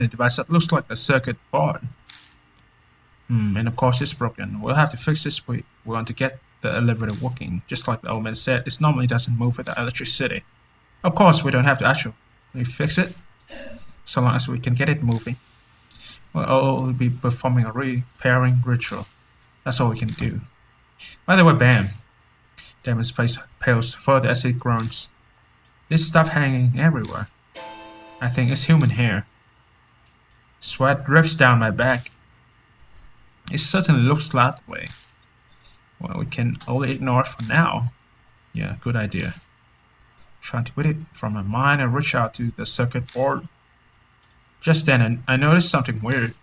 a device that looks like a circuit board. And of course it's broken. We'll have to fix this. We want to get the elevator working. Just like the old man said, it normally doesn't move without electricity. Of course, we don't have to actually fix it, so long as we can get it moving. We'll be performing a repairing ritual. That's all we can do. By the way, Bam. Damon's face pales further as he groans. This stuff hanging everywhere. I think it's human hair. Sweat drips down my back. It certainly looks that way. Well, we can only ignore it for now. Yeah, good idea. Trying to put it from my mind and reach out to the circuit board. Just then, I noticed something weird.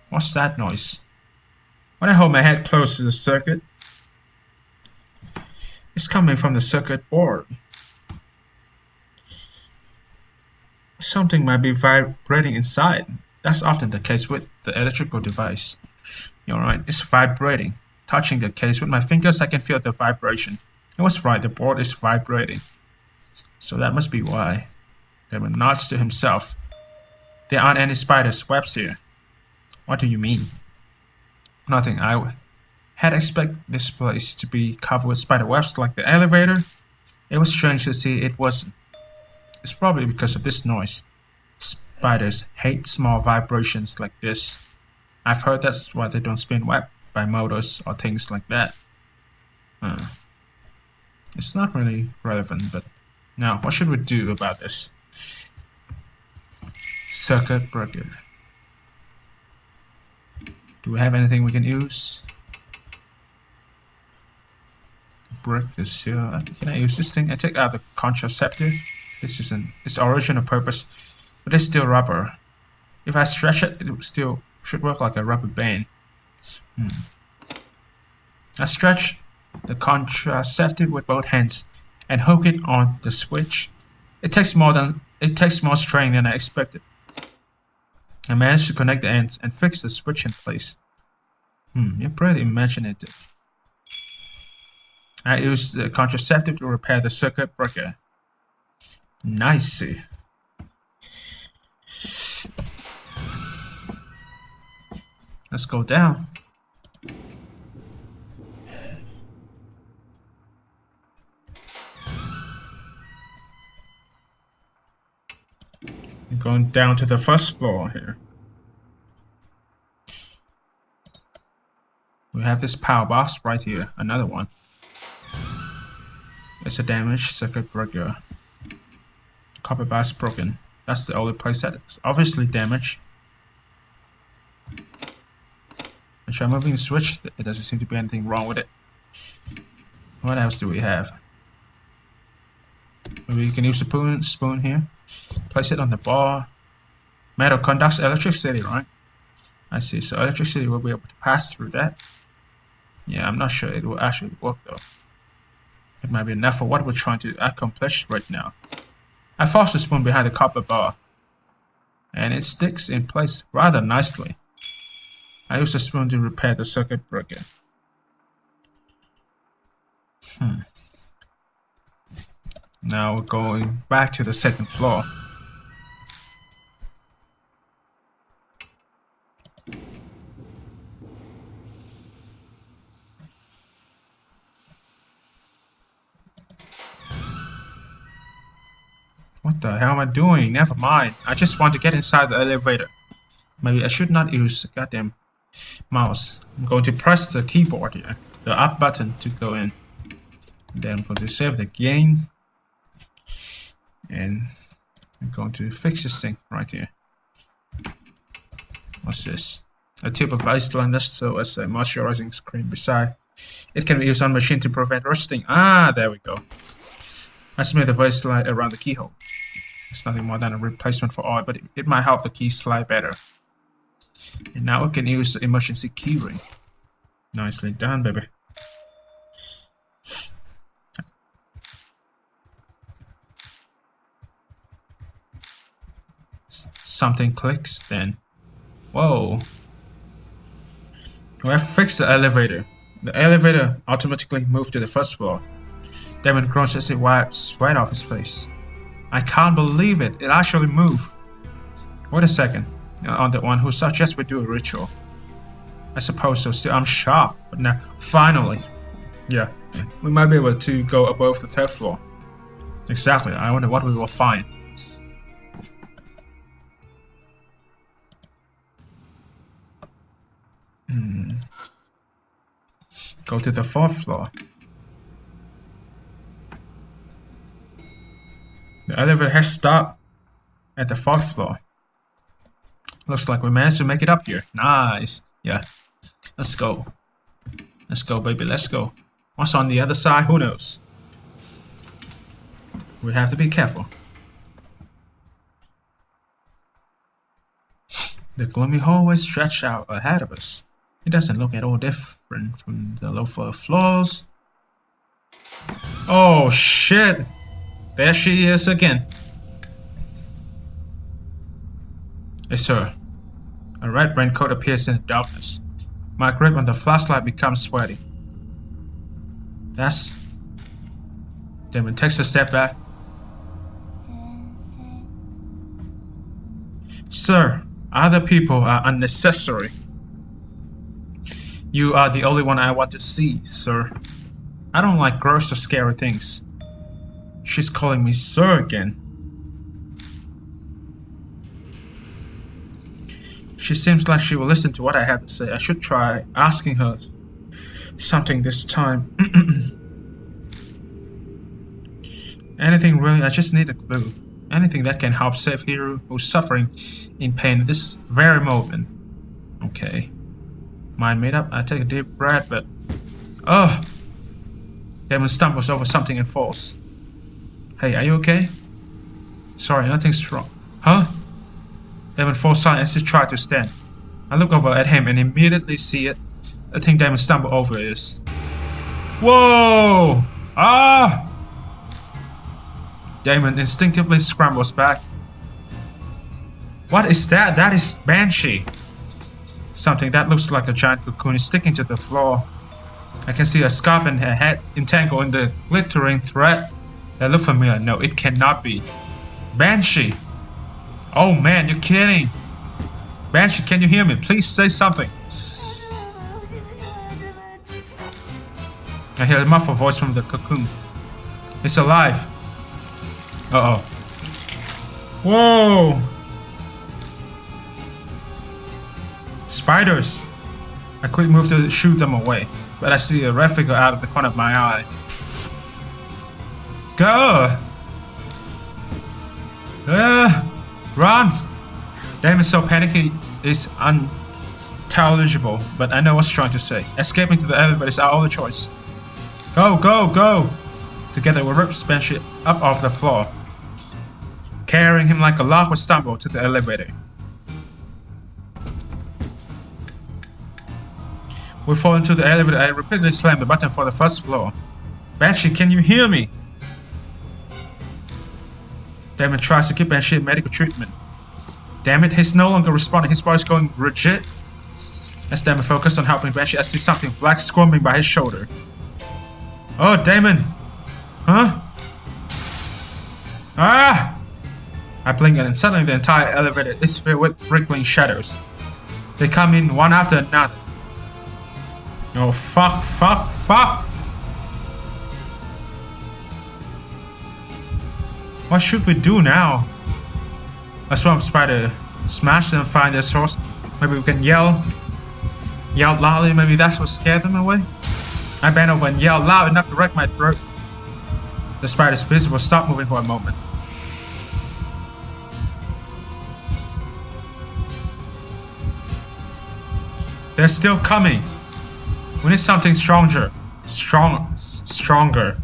What's that noise? When I hold my head close to the circuit, it's coming from the circuit board. Something might be vibrating inside. That's often the case with the electrical device. You're right, it's vibrating. Touching the case with my fingers, I can feel the vibration. It was right, the board is vibrating. So that must be why. Damon nods to himself. There aren't any spiders' webs here. What do you mean? Nothing. I had expected this place to be covered with spider webs like the elevator. It was strange to see it wasn't. It's probably because of this noise. Spiders hate small vibrations like this. I've heard that's why they don't spin web by motors or things like that. It's not really relevant, but now what should we do about this? Circuit breaker. Do we have anything we can use? Break this seal. Can I use this thing? I take out the contraceptive. This isn't its original purpose, but it's still rubber. If I stretch it, it still should work like a rubber band. I stretch the contraceptive with both hands and hook it on the switch. It takes more strain than I expected. I managed to connect the ends and fix the switch in place. You're pretty imaginative. I used the contraceptive to repair the circuit breaker. Nice. Let's go down. I'm going down to the first floor here. We have this power box right here, another one. It's a damaged circuit breaker. Copper bar is broken. That's the only place that is obviously damaged. I try moving the switch, it doesn't seem to be anything wrong with it. What else do we have? Maybe you can use a spoon here. Place it on the bar. Metal conducts electricity, right? I see, so electricity will be able to pass through that. Yeah, I'm not sure it will actually work though. It might be enough for what we're trying to accomplish right now. I force the spoon behind the copper bar, and it sticks in place rather nicely. I use the spoon to repair the circuit breaker. Now we're going back to the second floor. What the hell am I doing? Never mind. I just want to get inside the elevator. Maybe I should not use the goddamn mouse. I'm going to press the keyboard here, the up button to go in. Then I'm going to save the game. And I'm going to fix this thing right here. What's this? A tube of ice liner so as a moisturizing cream beside. It can be used on machine to prevent rusting. Ah, there we go. I smooth the voice slide around the keyhole. It's nothing more than a replacement for oil, but it might help the key slide better. And now we can use the emergency keyring. Nicely done, baby. Something clicks then. Whoa. We have fixed the elevator. The elevator automatically moved to the first floor. Damon groans as he wipes sweat off his face. I can't believe it. It actually moved. Wait a second. On the one who suggests we do a ritual. I suppose so. Still, I'm shocked. But now, finally. Yeah. We might be able to go above the 3rd floor. Exactly. I wonder what we will find. Go to the 4th floor. The elevator has stopped at the 4th floor. Looks like we managed to make it up here. Nice. Yeah. Let's go. Let's go, baby. Let's go. What's on the other side? Who knows? We have to be careful. The gloomy hallway stretched out ahead of us. It doesn't look at all different from the lower floors. Oh shit! There she is again. Yes, sir. A red raincoat appears in the darkness. My grip on the flashlight becomes sweaty. That's... Damon takes a step back. Sir, other people are unnecessary. You are the only one I want to see, sir. I don't like gross or scary things. She's calling me sir again. She seems like she will listen to what I have to say. I should try asking her something this time. Anything really, I just need a clue. Anything that can help save Hiro, who's suffering in pain at this very moment. Okay. Mind made up, I take a deep breath, but... Oh! Damon stumbles over something and falls. Hey, are you okay? Sorry, nothing's wrong. Huh? Damon falls silent as he tries to stand. I look over at him and immediately see it. The thing Damon stumbled over is... Whoa! Ah! Damon instinctively scrambles back. What is that? That is Banshee. Something that looks like a giant cocoon is sticking to the floor. I can see a scarf and her head entangled in the glittering thread. That look familiar. No, it cannot be. Banshee! Oh man, you're kidding! Banshee, can you hear me? Please say something. I hear a muffled voice from the cocoon. It's alive. Uh-oh. Whoa! Spiders! I quickly move to shoot them away, but I see a red figure out of the corner of my eye. Go! Run! Damon's so panicky is unintelligible, but I know what's trying to say. Escaping to the elevator is our only choice. Go, go, go! Together we rip Banshee up off the floor. Carrying him like a log, we stumble to the elevator. We fall into the elevator. I repeatedly slam the button for the 1st floor. Banshee, can you hear me? Damon tries to give Banshee medical treatment. Damn it, he's no longer responding. His body's going rigid. As Damon focuses on helping Banshee, I see something black squirming by his shoulder. Oh, Damon! Huh? Ah! I blink and suddenly the entire elevator is filled with wriggling shadows. They come in one after another. Oh, fuck, fuck, fuck! What should we do now? A swamp spider smash them and find their source. Maybe we can yell loudly. Maybe that's what scared them away. I bend over and yell loud enough to wreck my throat. The spider's visible stop moving for a moment. They're still coming. We need something stronger. Stronger.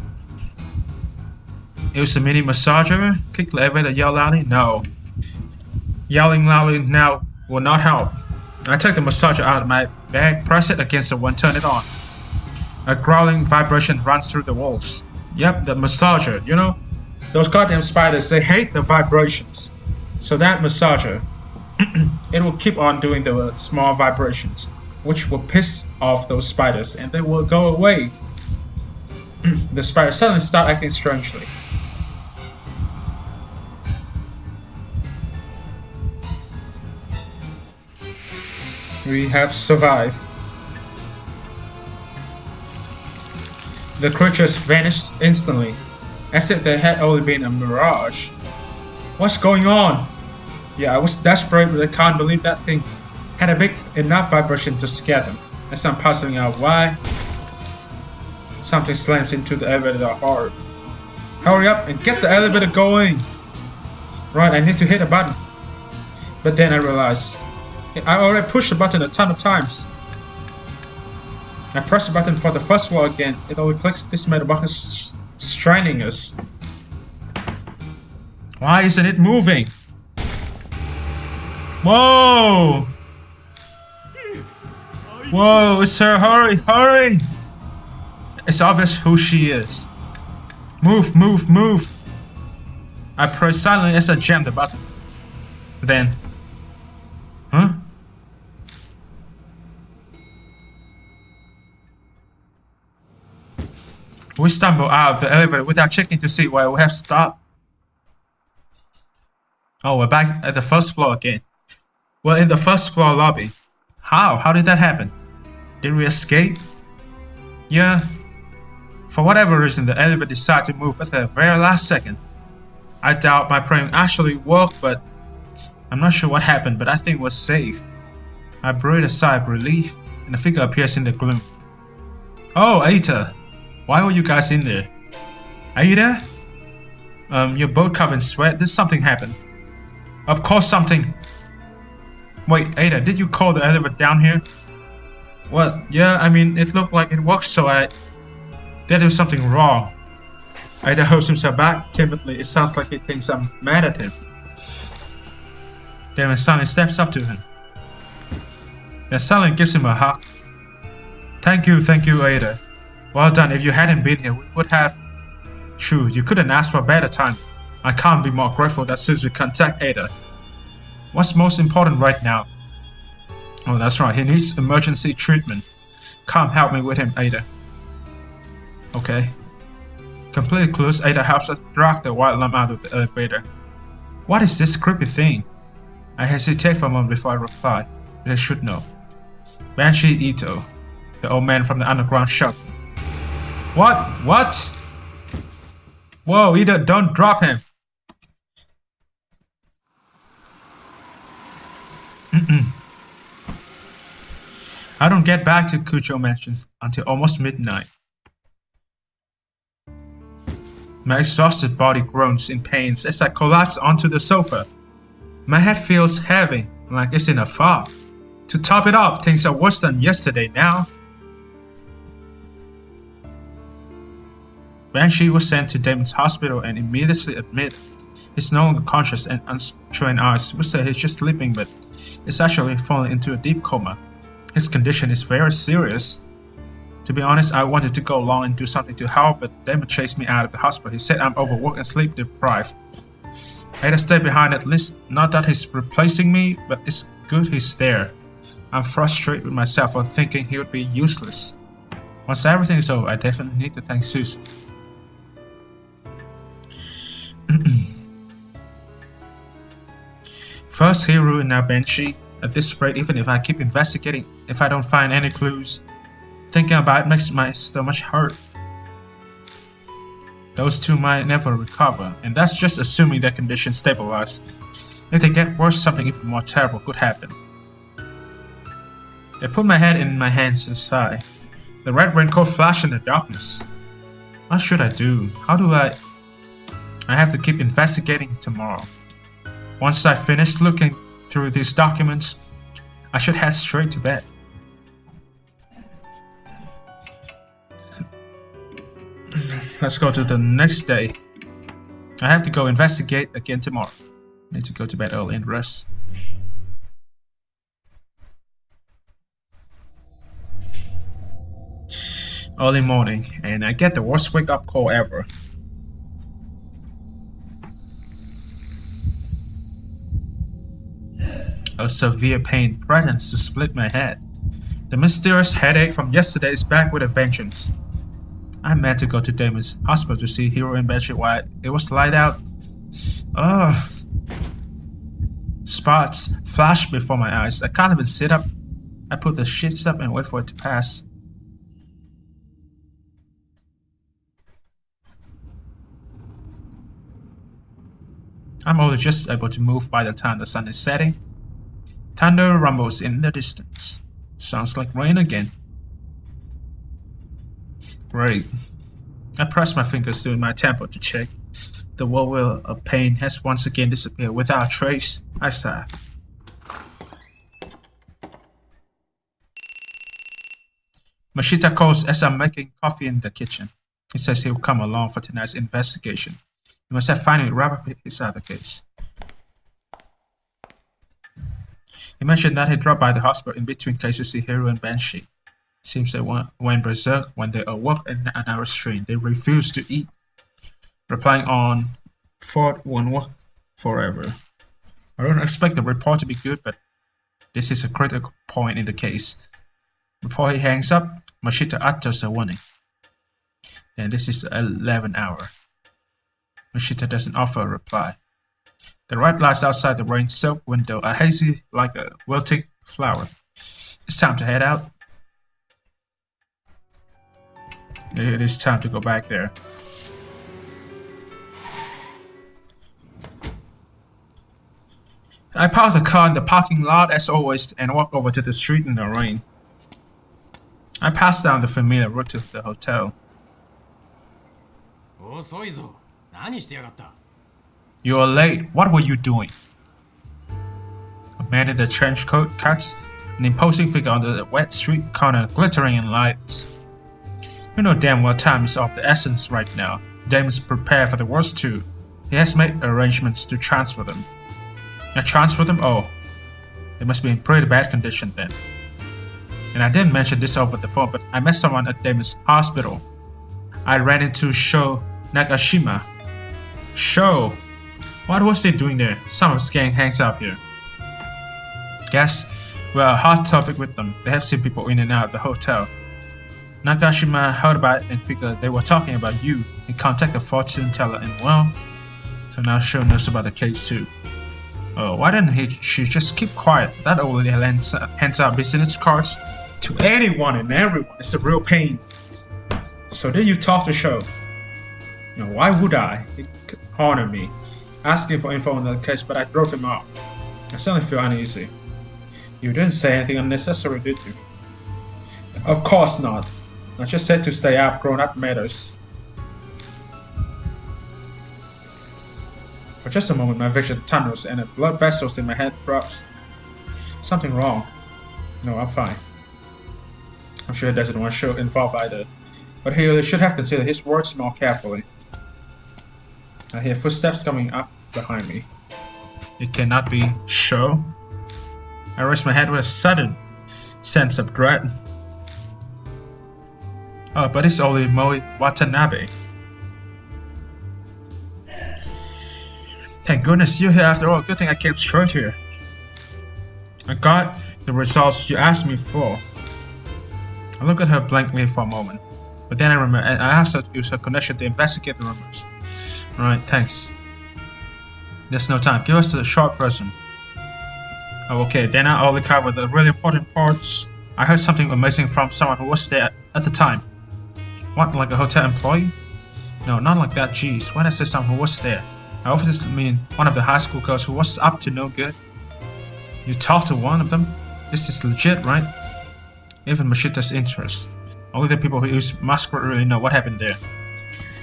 Use a mini massager? Kick the elevator, yell loudly? No. Yelling loudly now will not help. I take the massager out of my bag, press it against the wall, turn it on. A growling vibration runs through the walls. Yep, the massager, you know? Those goddamn spiders, they hate the vibrations. So that massager, it will keep on doing the small vibrations, which will piss off those spiders and they will go away. The spiders suddenly start acting strangely. We have survived. The creatures vanished instantly, as if they had only been a mirage. What's going on? Yeah, I was desperate, but I can't believe that thing had a big enough vibration to scare them. As I'm puzzling out why, something slams into the elevator hard. Hurry up and get the elevator going! Right, I need to hit a button. But then I realized I already pushed the button a ton of times. I press the button for the first floor again. It only clicks. This metal box is straining us. Why isn't it moving? Whoa! Whoa, it's her. Hurry, hurry! It's obvious who she is. Move, move, move! I press silently as I jam the button. Then... Huh? We stumble out of the elevator without checking to see why we have stopped. Oh, we're back at the first floor again. We're in the first floor lobby. How? How did that happen? Did we escape? Yeah. For whatever reason, the elevator decided to move at the very last second. I doubt my praying actually worked, but I'm not sure what happened, but I think we're safe. I breathe a sigh of relief, and a figure appears in the gloom. Oh, Ada! Why were you guys in there? Ada? You're both covered in sweat. Did something happen? Of course something. Wait, Ada, did you call the elevator down here? What? Yeah, I mean, it looked like it worked, so there was something wrong. Ada holds himself back timidly. It sounds like he thinks I'm mad at him. Damon suddenly steps up to him. Then suddenly gives him a hug. Thank you, Ada. Well done. If you hadn't been here, we would have... True, you couldn't ask for a better time. I can't be more grateful that Susie contact Ada. What's most important right now? Oh, that's right. He needs emergency treatment. Come help me with him, Ada. Okay. Completely clueless, Ada helps us drag the white lamp out of the elevator. What is this creepy thing? I hesitate for a moment before I reply, but I should know. Banshee Ito, the old man from the underground shop. What? What? Whoa, Ito, don't drop him. I don't get back to Kucho Mansions until almost midnight. My exhausted body groans in pain as I collapse onto the sofa. My head feels heavy, like it's in a fog. To top it up, things are worse than yesterday now. Banshee was sent to Damon's hospital and immediately admitted. He's no longer conscious and untrained eyes would say he's just sleeping, but is actually falling into a deep coma. His condition is very serious. To be honest, I wanted to go along and do something to help, but Damon chased me out of the hospital. He said I'm overworked and sleep deprived. I had to stay behind at least. Not that he's replacing me, but it's good he's there. I'm frustrated with myself for thinking he would be useless. Once everything is over, I definitely need to thank Susan. First Hero and now Banshee. At this rate, even if I keep investigating, if I don't find any clues, thinking about it makes my stomach hurt. Those two might never recover, and that's just assuming their condition stabilizes. If they get worse, something even more terrible could happen. I put my head in my hands and sigh. The red raincoat flashed in the darkness. What should I do? How do I have to keep investigating tomorrow. Once I finish looking through these documents, I should head straight to bed. Let's go to the next day. I have to go investigate again tomorrow. Need to go to bed early and rest. Early morning, and I get the worst wake-up call ever. A severe pain threatens to split my head. The mysterious headache from yesterday is back with a vengeance. I meant to go to Damon's hospital to see Hero and Banshee while it was light out. Ugh. Spots flashed before my eyes. I can't even sit up. I put the sheets up and wait for it to pass. I'm only just able to move by the time the sun is setting. Thunder rumbles in the distance. Sounds like rain again. Great. I press my fingers to my temple to check. The whirlwind of pain has once again disappeared without a trace. I sigh. Mashita calls as I'm making coffee in the kitchen. He says he'll come along for tonight's investigation. He must have finally wrapped up his other case. He mentioned that he dropped by the hospital in between cases to see Hiro and Banshee. Seems they went berserk when they awoke in an hour's strain. They refused to eat, replying on "Ford won't work forever." I don't expect the report to be good, but this is a critical point in the case. Before he hangs up, Mashita utters a warning. And this is the 11th hour. Mashita doesn't offer a reply. The red lights outside the rain-soaked window are hazy like a wilting flower. It's time to head out. It is time to go back there. I park the car in the parking lot as always and walk over to the street in the rain. I pass down the familiar route to the hotel. You are late. What were you doing? A man in the trench coat cuts an imposing figure on the wet street corner, glittering in lights. You know damn well time is of the essence right now. Damon's prepared for the worst too. He has made arrangements to transfer them. I transfer them? Oh, they must be in pretty bad condition then. And I didn't mention this over the phone, but I met someone at Damon's hospital. I ran into Sho Nagashima. Sho? What was he doing there? Some of his gang hangs out here. Guess we're a hot topic with them. They have seen people in and out of the hotel. Nagashima heard about it and figured they were talking about you and contacted a fortune teller and well, so now Sho knows about the case too. Oh, why didn't she just keep quiet? That old lady hands out business cards to anyone and everyone. It's a real pain. So did you talk to Sho? No, why would I? He could honor me, asking for info on the case, but I drove him out. I suddenly feel uneasy. You didn't say anything unnecessary, did you? Of course not. I just said to stay out grown-up matters. For just a moment, my vision tunnels and the blood vessels in my head drops. Something wrong. No, I'm fine. I'm sure he doesn't want Sho involved either, but he should have considered his words more carefully. I hear footsteps coming up behind me. It cannot be Sho. I raise my head with a sudden sense of dread. Oh, but it's only Moi Watanabe. Thank goodness you're here after all. Good thing I came straight here. I got the results you asked me for. I look at her blankly for a moment, but then I remember I asked her to use her connection to investigate the rumors. Alright, thanks. There's no time. Give us the short version. Oh, okay, then I only cover the really important parts. I heard something amazing from someone who was there at the time. What, like a hotel employee? No, not like that, jeez. When I say someone who was there, I obviously mean one of the high school girls who was up to no good. You talked to one of them? This is legit, right? Even Mashita's interest. Only the people who use masquerade really know what happened there.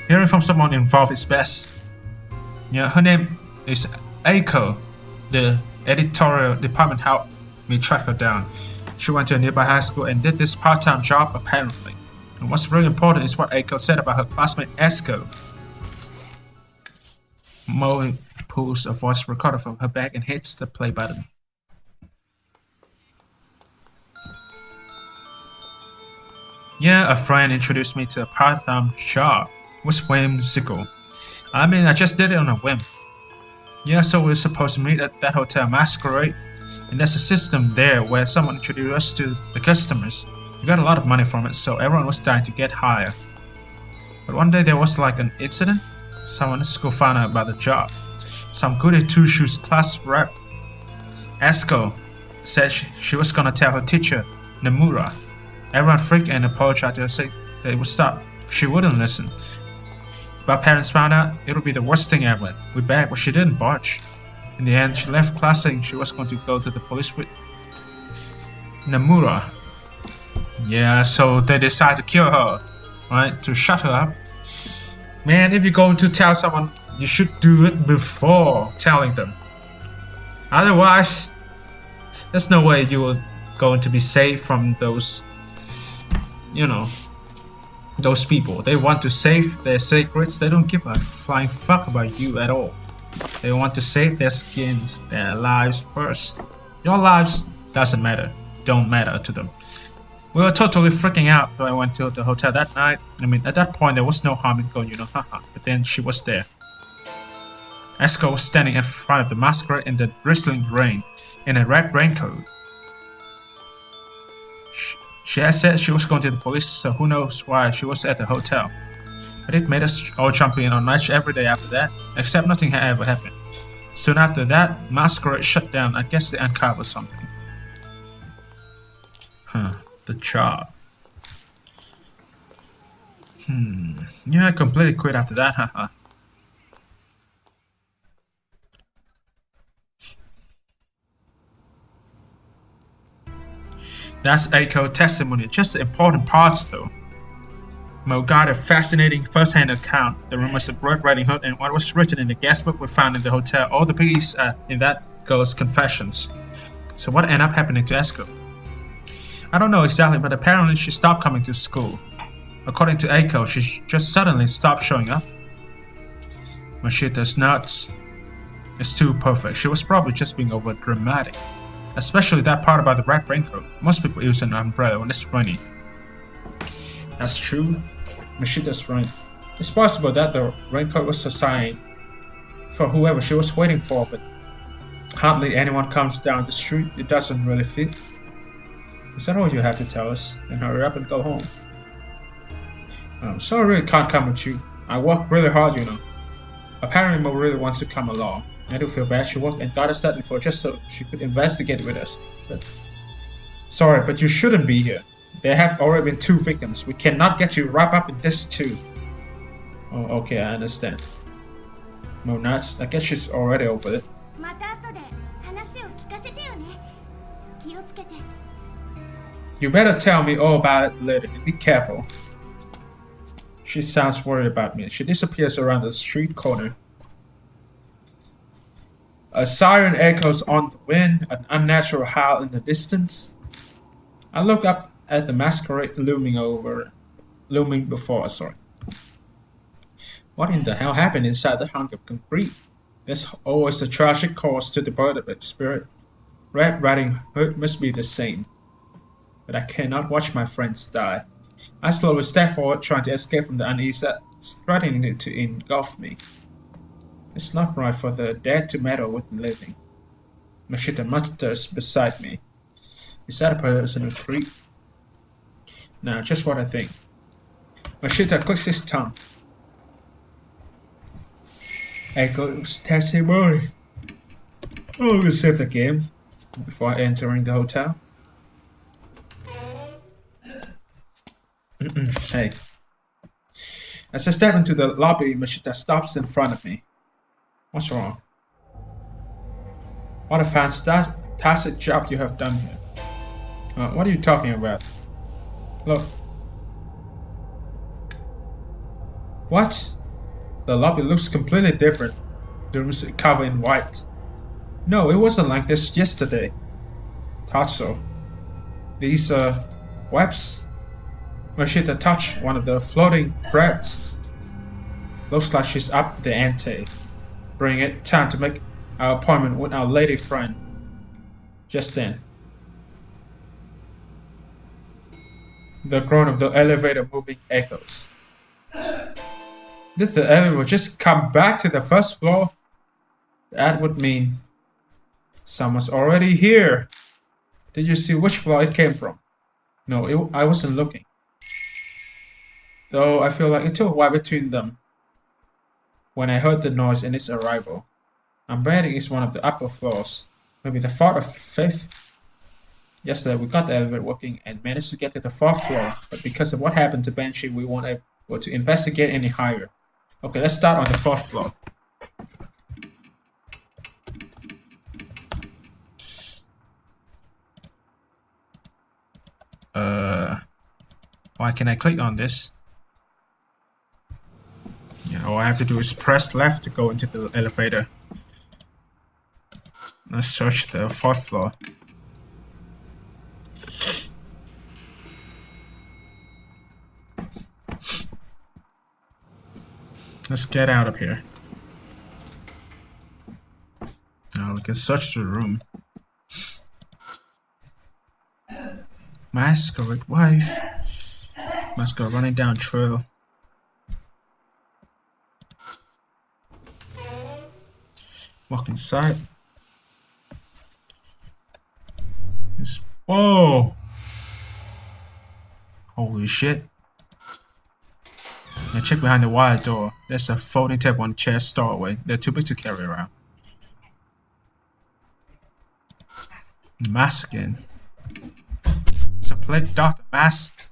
Hearing from someone involved is best. Yeah, her name is Eiko. The editorial department helped me track her down. She went to a nearby high school and did this part-time job apparently. And what's really important is what Eiko said about her classmate Esko. Moe pulls a voice recorder from her bag and hits the play button. Yeah, a friend introduced me to a part-time job. It was whimsical. I mean, I just did it on a whim. Yeah, so we're supposed to meet at that hotel masquerade. And there's a system there where someone introduced us to the customers. We got a lot of money from it, so everyone was dying to get higher. But one day there was like an incident. Someone at school found out about the job. Some goody two-shoes class rep, Esko, said she was gonna tell her teacher Namura. Everyone freaked and apologized to her, saying that it would stop. She wouldn't listen. If our parents found out, it would be the worst thing ever. We begged, but she didn't budge. In the end, she left class saying she was going to go to the police with Namura. Yeah, so they decided to kill her, right? To shut her up. Man, if you're going to tell someone, you should do it before telling them. Otherwise, there's no way you are going to be safe from those, those people. They want to save their secrets. They don't give a flying fuck about you at all. They want to save their skins, their lives first. Your lives doesn't matter, don't matter to them. We were totally freaking out, so I went to the hotel that night. I mean, at that point there was no harm in going, haha. But then she was there. Esko was standing in front of the masquerade in the drizzling rain, in a red raincoat. She had said she was going to the police, so who knows why she was at the hotel. But it made us all jump in on match every day after that, except nothing had ever happened. Soon after that, masquerade shut down. I guess they uncovered something. The job. Yeah, I completely quit after that, haha. That's Eiko testimony, just the important parts though. Mo got a fascinating first-hand account. The rumors of Red Riding Hood and what was written in the guestbook we found in the hotel. All the pieces in that girl's confessions. So what ended up happening to Esko? I don't know exactly, but apparently she stopped coming to school. According to Eiko, she just suddenly stopped showing up. But she does not. It's too perfect. She was probably just being over dramatic. Especially that part about the red raincoat. Most people use an umbrella when it's raining. That's true. Mashida's right. It's possible that the raincoat was a sign for whoever she was waiting for, but hardly anyone comes down the street. It doesn't really fit. Is that all you have to tell us? Then hurry up and go home. So I really can't come with you. I work really hard, Apparently Mo really wants to come along. I do feel bad. She worked and got us that before just so she could investigate with us. But sorry, but you shouldn't be here. There have already been 2 victims. We cannot get you wrapped up in this too. Oh, okay, I understand. No nuts. I guess she's already over it. You better tell me all about it later. Be careful. She sounds worried about me. She disappears around the street corner. A siren echoes on the wind, an unnatural howl in the distance. I look up at the masquerade looming before us. What in the hell happened inside that hunk of concrete? There's always a tragic cause to the bird of its spirit. Red Riding Hood must be the same. But I cannot watch my friends die. I slowly step forward, trying to escape from the unease that's threatening to engulf me. It's not right for the dead to meddle with the living. Mashita mutters beside me. Is that a personal treat? Nah, just what I think. Mashita clicks his tongue. Echo's testimony. Oh, we'll save the game before entering the hotel. Hey. As I step into the lobby, Mashita stops in front of me. What's wrong? What a fantastic job you have done here. What are you talking about? Look. What? The lobby looks completely different. The room's covered in white. No, it wasn't like this yesterday. Thought so. These, webs? Mashita touched one of the floating threads. Looks like she's up the ante. Bring it, time to make our appointment with our lady friend. Just then, the groan of the elevator moving echoes. Did the elevator just come back to the first floor? That would mean someone's already here. Did you see which floor it came from? No, I wasn't looking. Though I feel like it took a while between them when I heard the noise in its arrival. I'm betting it's one of the upper floors, maybe the 4th or 5th. Yesterday we got the elevator working and managed to get to the 4th floor, but because of what happened to Banshee, we weren't able to investigate any higher. Okay, let's start on the 4th floor. Why can I click on this? Yeah, all I have to do is press left to go into the elevator. Let's search the 4th floor. Let's get out of here. Now we can search the room. Masquerade wife. Masquerade running down trail. Walk inside. Whoa! Holy shit. Now check behind the wire door. There's a folding table on chair stowaway. They're too big to carry around. Mask again. It's a plague doctor mask.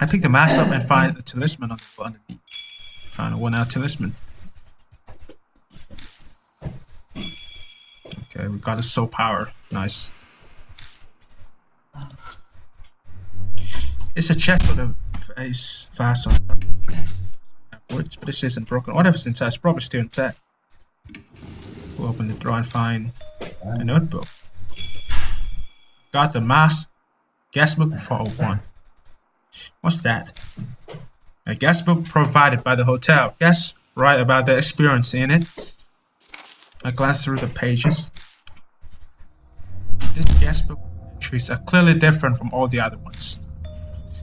I pick the mask up and find a talisman on the floor underneath. Found a worn-out talisman. Okay, we got a soul power. Nice. It's a chest with a face fastened upwards, but this isn't broken. Whatever's inside is probably still intact. We'll open the drawer and find a notebook. Got the mask. Guestbook 401. What's that? A guestbook provided by the hotel. Guests write about their experience in it. I glanced through the pages. This guestbook entries are clearly different from all the other ones.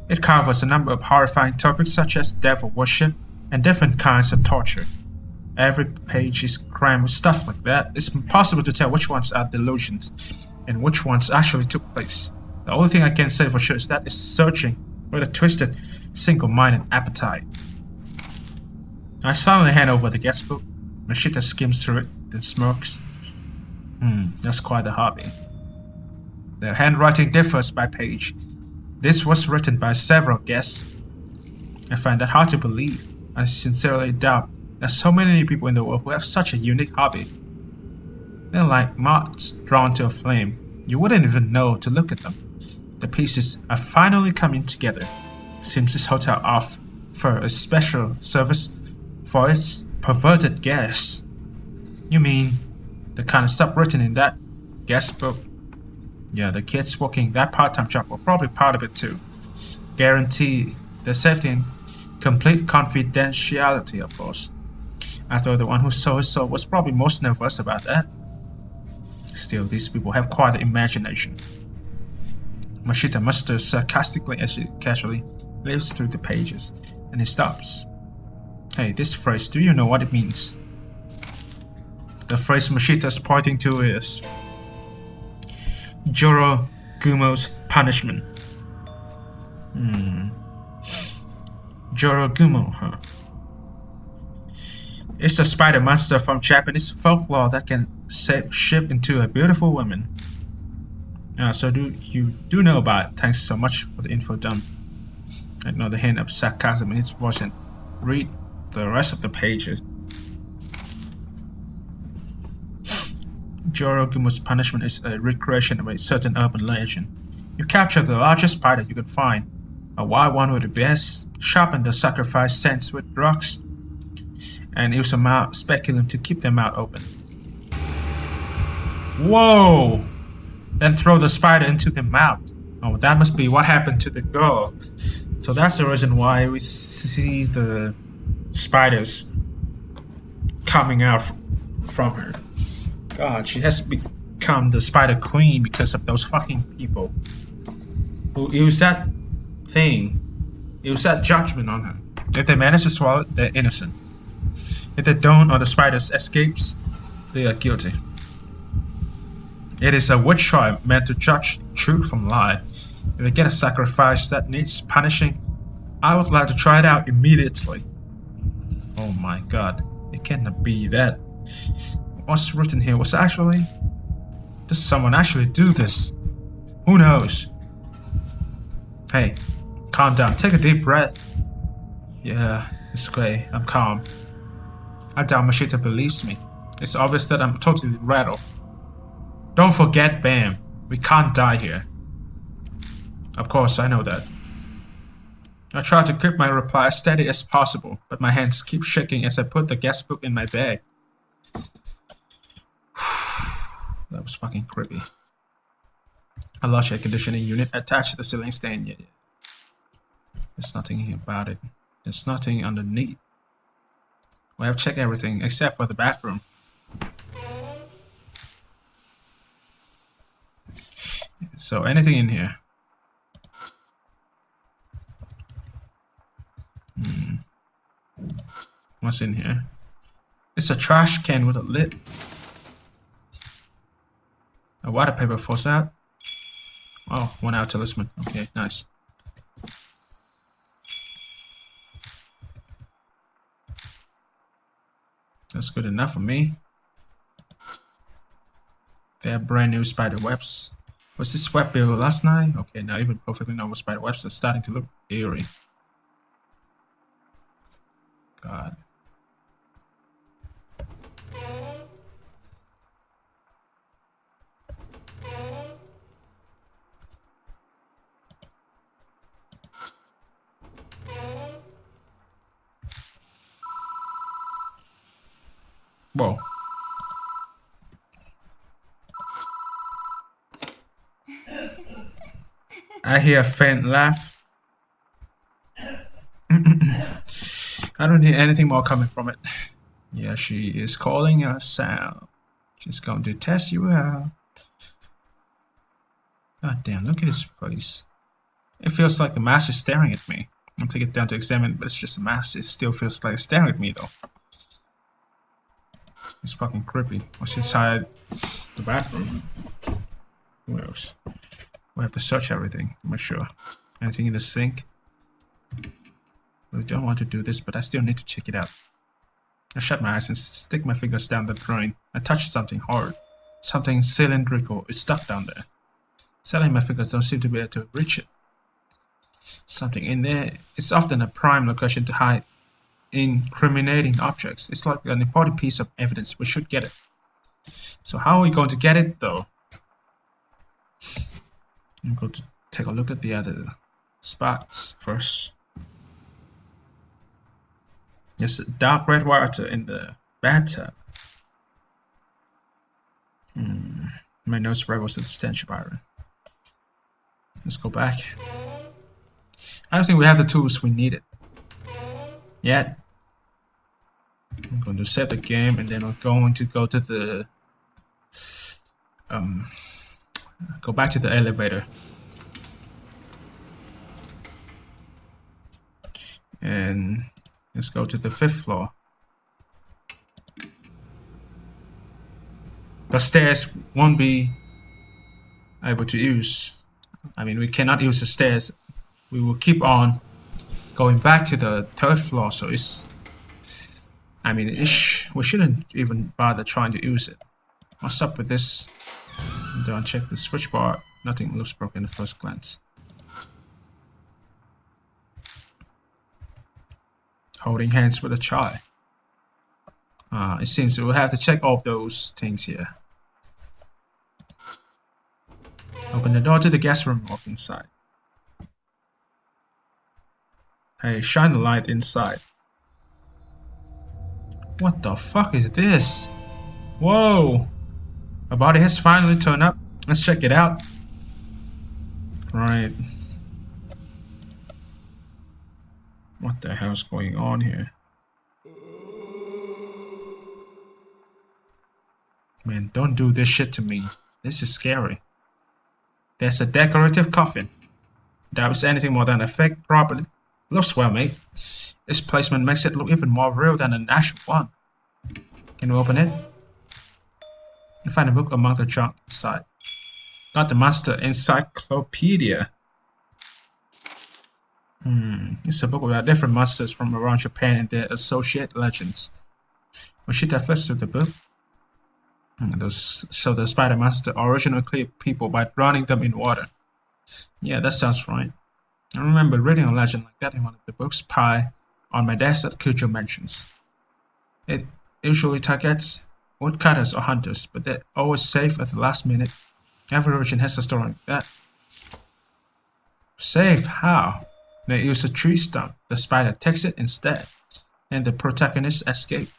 It covers a number of horrifying topics such as devil worship and different kinds of torture. Every page is crammed with stuff like that. It's impossible to tell which ones are delusions and which ones actually took place. The only thing I can say for sure is that it's searching with a twisted, single-minded appetite. I silently hand over the guestbook. Mashita skims through it, then smirks. That's quite a hobby. The handwriting differs by page. This was written by several guests. I find that hard to believe. I sincerely doubt there's so many people in the world who have such a unique hobby. They're like moths drawn to a flame. You wouldn't even know to look at them. The pieces are finally coming together. Seems this hotel offers a special service for its perverted guests. You mean the kind of stuff written in that guest book? Yeah, the kids working that part-time job were probably part of it too. Guarantee their safety and complete confidentiality, of course. After all, the one who saw his soul was probably most nervous about that. Still, these people have quite an imagination. Mashita musters sarcastically as she casually leaves through the pages, and he stops. Hey, this phrase, do you know what it means? The phrase Mashita's pointing to is Joro Gumo's punishment. Joro Gumo, huh? It's a spider monster from Japanese folklore that can shape into a beautiful woman. So you do know about it. Thanks so much for the info, Dom. I know the hint of sarcasm in his voice and read the rest of the pages. Joro Gumo's punishment is a recreation of a certain urban legend. You capture the largest spider you can find, a wild one with the best, sharpen the sacrifice scents with drugs, and use a mouth speculum to keep their mouth open. Whoa! Then throw the spider into the mouth. Oh, that must be what happened to the girl. So that's the reason why we see the spiders coming out from her. God, she has become the spider queen because of those fucking people who use that thing, use that judgment on her. If they manage to swallow it, they're innocent. If they don't, or the spiders escapes, they are guilty. It is a witch trial meant to judge truth from lie. If they get a sacrifice that needs punishing, I would like to try it out immediately. Oh my god, it cannot be that. What's written here was actually... Does someone actually do this? Who knows? Hey, calm down. Take a deep breath. Yeah, it's okay. I'm calm. I doubt Machita believes me. It's obvious that I'm totally rattled. Don't forget, Bam. We can't die here. Of course, I know that. I try to keep my reply as steady as possible, but my hands keep shaking as I put the guest book in my bag. That was fucking creepy. A large air conditioning unit attached to the ceiling stand. Yeah. There's nothing about it. There's nothing underneath. We have checked everything except for the bathroom. So anything in here? What's in here? It's a trash can with a lid. A water paper falls out. Oh, 1 hour talisman. Okay, nice. That's good enough for me. They are brand new spider webs. Was this web built last night? Okay, now even perfectly normal spider webs are starting to look eerie. God. Whoa. I hear a faint laugh. I don't hear anything more coming from it. Yeah, she is calling us out. She's going to test you out. God damn, look at this place. It feels like a mask is staring at me. I'll take it down to examine, but it's just a mask. It still feels like it's staring at me though. It's fucking creepy. What's inside the bathroom? Who else? We have to search everything to make sure. Anything in the sink? I don't want to do this, but I still need to check it out. I shut my eyes and stick my fingers down the drain. I touch something hard. Something cylindrical is stuck down there. Sadly, my fingers don't seem to be able to reach it. Something in there. It's often a prime location to hide incriminating objects. It's like an important piece of evidence. We should get it. So how are we going to get it, though? I'm going to take a look at the other spots first. There's dark red water in the bathtub. My nose rivals the stench of iron. Let's go back. I don't think we have the tools we needed yet. I'm going to save the game and then I'm going to go to the go back to the elevator. And let's go to the 5th floor. The stairs won't be able to use. I mean, we cannot use the stairs. We will keep on going back to the 3rd floor, so it's... I mean, we shouldn't even bother trying to use it. What's up with this? Don't check the switch bar. Nothing looks broken at first glance. Holding hands with a child. It seems we'll have to check all of those things here. Open the door to the guest room, walk inside. Hey, shine the light inside. What the fuck is this? Whoa! A body has finally turned up. Let's check it out. Right. What the hell's going on here? Man, don't do this shit to me. This is scary. There's a decorative coffin. That was anything more than a fake property. Looks well made. This placement makes it look even more real than an actual one. Can we open it? And find a book among the junk inside. Got the Monster Encyclopedia. It's a book about different monsters from around Japan and their associated legends. Machita flips through the book. Those show the spider monster originally killed people by drowning them in water. Yeah, that sounds right. I remember reading a legend like that in one of the books pie on my desk at Cujo Mansions. It usually targets woodcutters or hunters, but they're always safe at the last minute. Every origin has a story like that. Safe? How? They use a tree stump. The spider takes it instead, and the protagonist escape.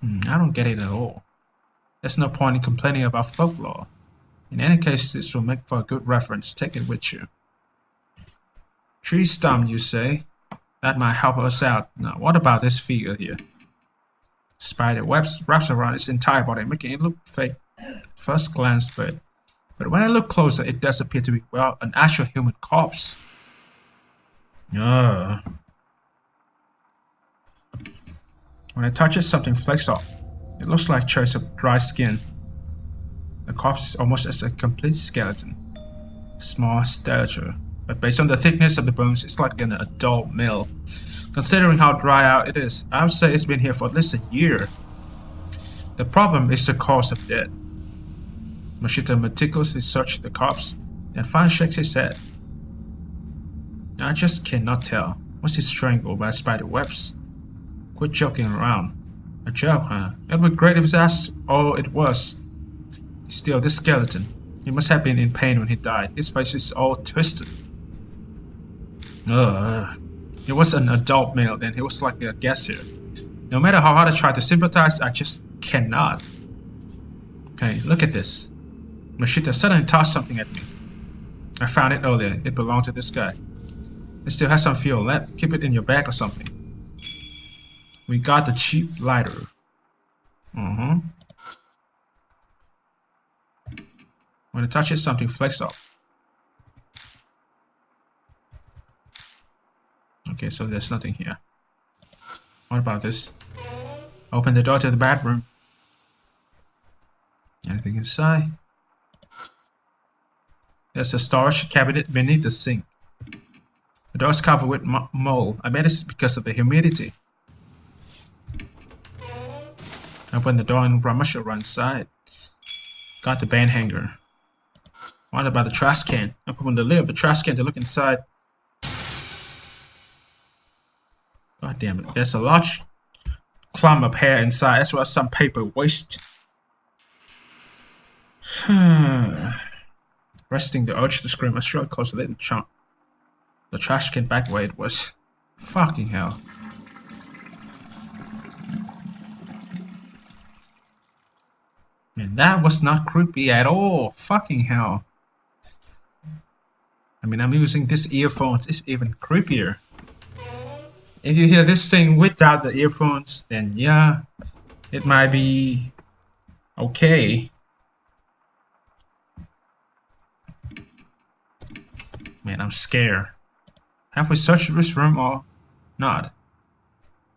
I don't get it at all. There's no point in complaining about folklore. In any case, this will make for a good reference. Take it with you. Tree stump, you say? That might help us out. Now, what about this figure here? Spider webs wraps around its entire body, making it look fake at first glance, but when I look closer, it does appear to be, well, an actual human corpse. When I touch it, something flakes off. It looks like trace of dry skin. The corpse is almost as a complete skeleton. Small stature, but based on the thickness of the bones, it's like an adult male. Considering how dry out it is, I would say it's been here for at least a year. The problem is the cause of death. Machita meticulously searched the corpse, then finally shakes his head. I just cannot tell. Was he strangled by spider webs? Quit joking around. A joke, huh? It would be great if that's all it was. Still, this skeleton. He must have been in pain when he died. His face is all twisted. He was an adult male, then he was like a guest here. No matter how hard I try to sympathize, I just cannot. Okay, look at this. Machita suddenly tossed something at me. I found it earlier. It belonged to this guy. It still has some fuel left. Keep it in your bag or something. We got the cheap lighter. When I touch it, something flakes off. Okay, so there's nothing here. What about this? Open the door to the bathroom. Anything inside? There's a storage cabinet beneath the sink. The door is covered with mold. I bet it's because of the humidity. Open the door and rummage around inside. Got the band hanger. What about the trash can? Open the lid of the trash can to look inside. God damn it. There's a large clump of hair inside, as well as some paper waste. Resting the urge to scream, I strode close a little chunk. The trash can back where it was. Fucking hell. Man, that was not creepy at all. Fucking hell. I mean, I'm using this earphones. It's even creepier. If you hear this thing without the earphones, then yeah, it might be okay. Man, I'm scared. Have we searched this room or not?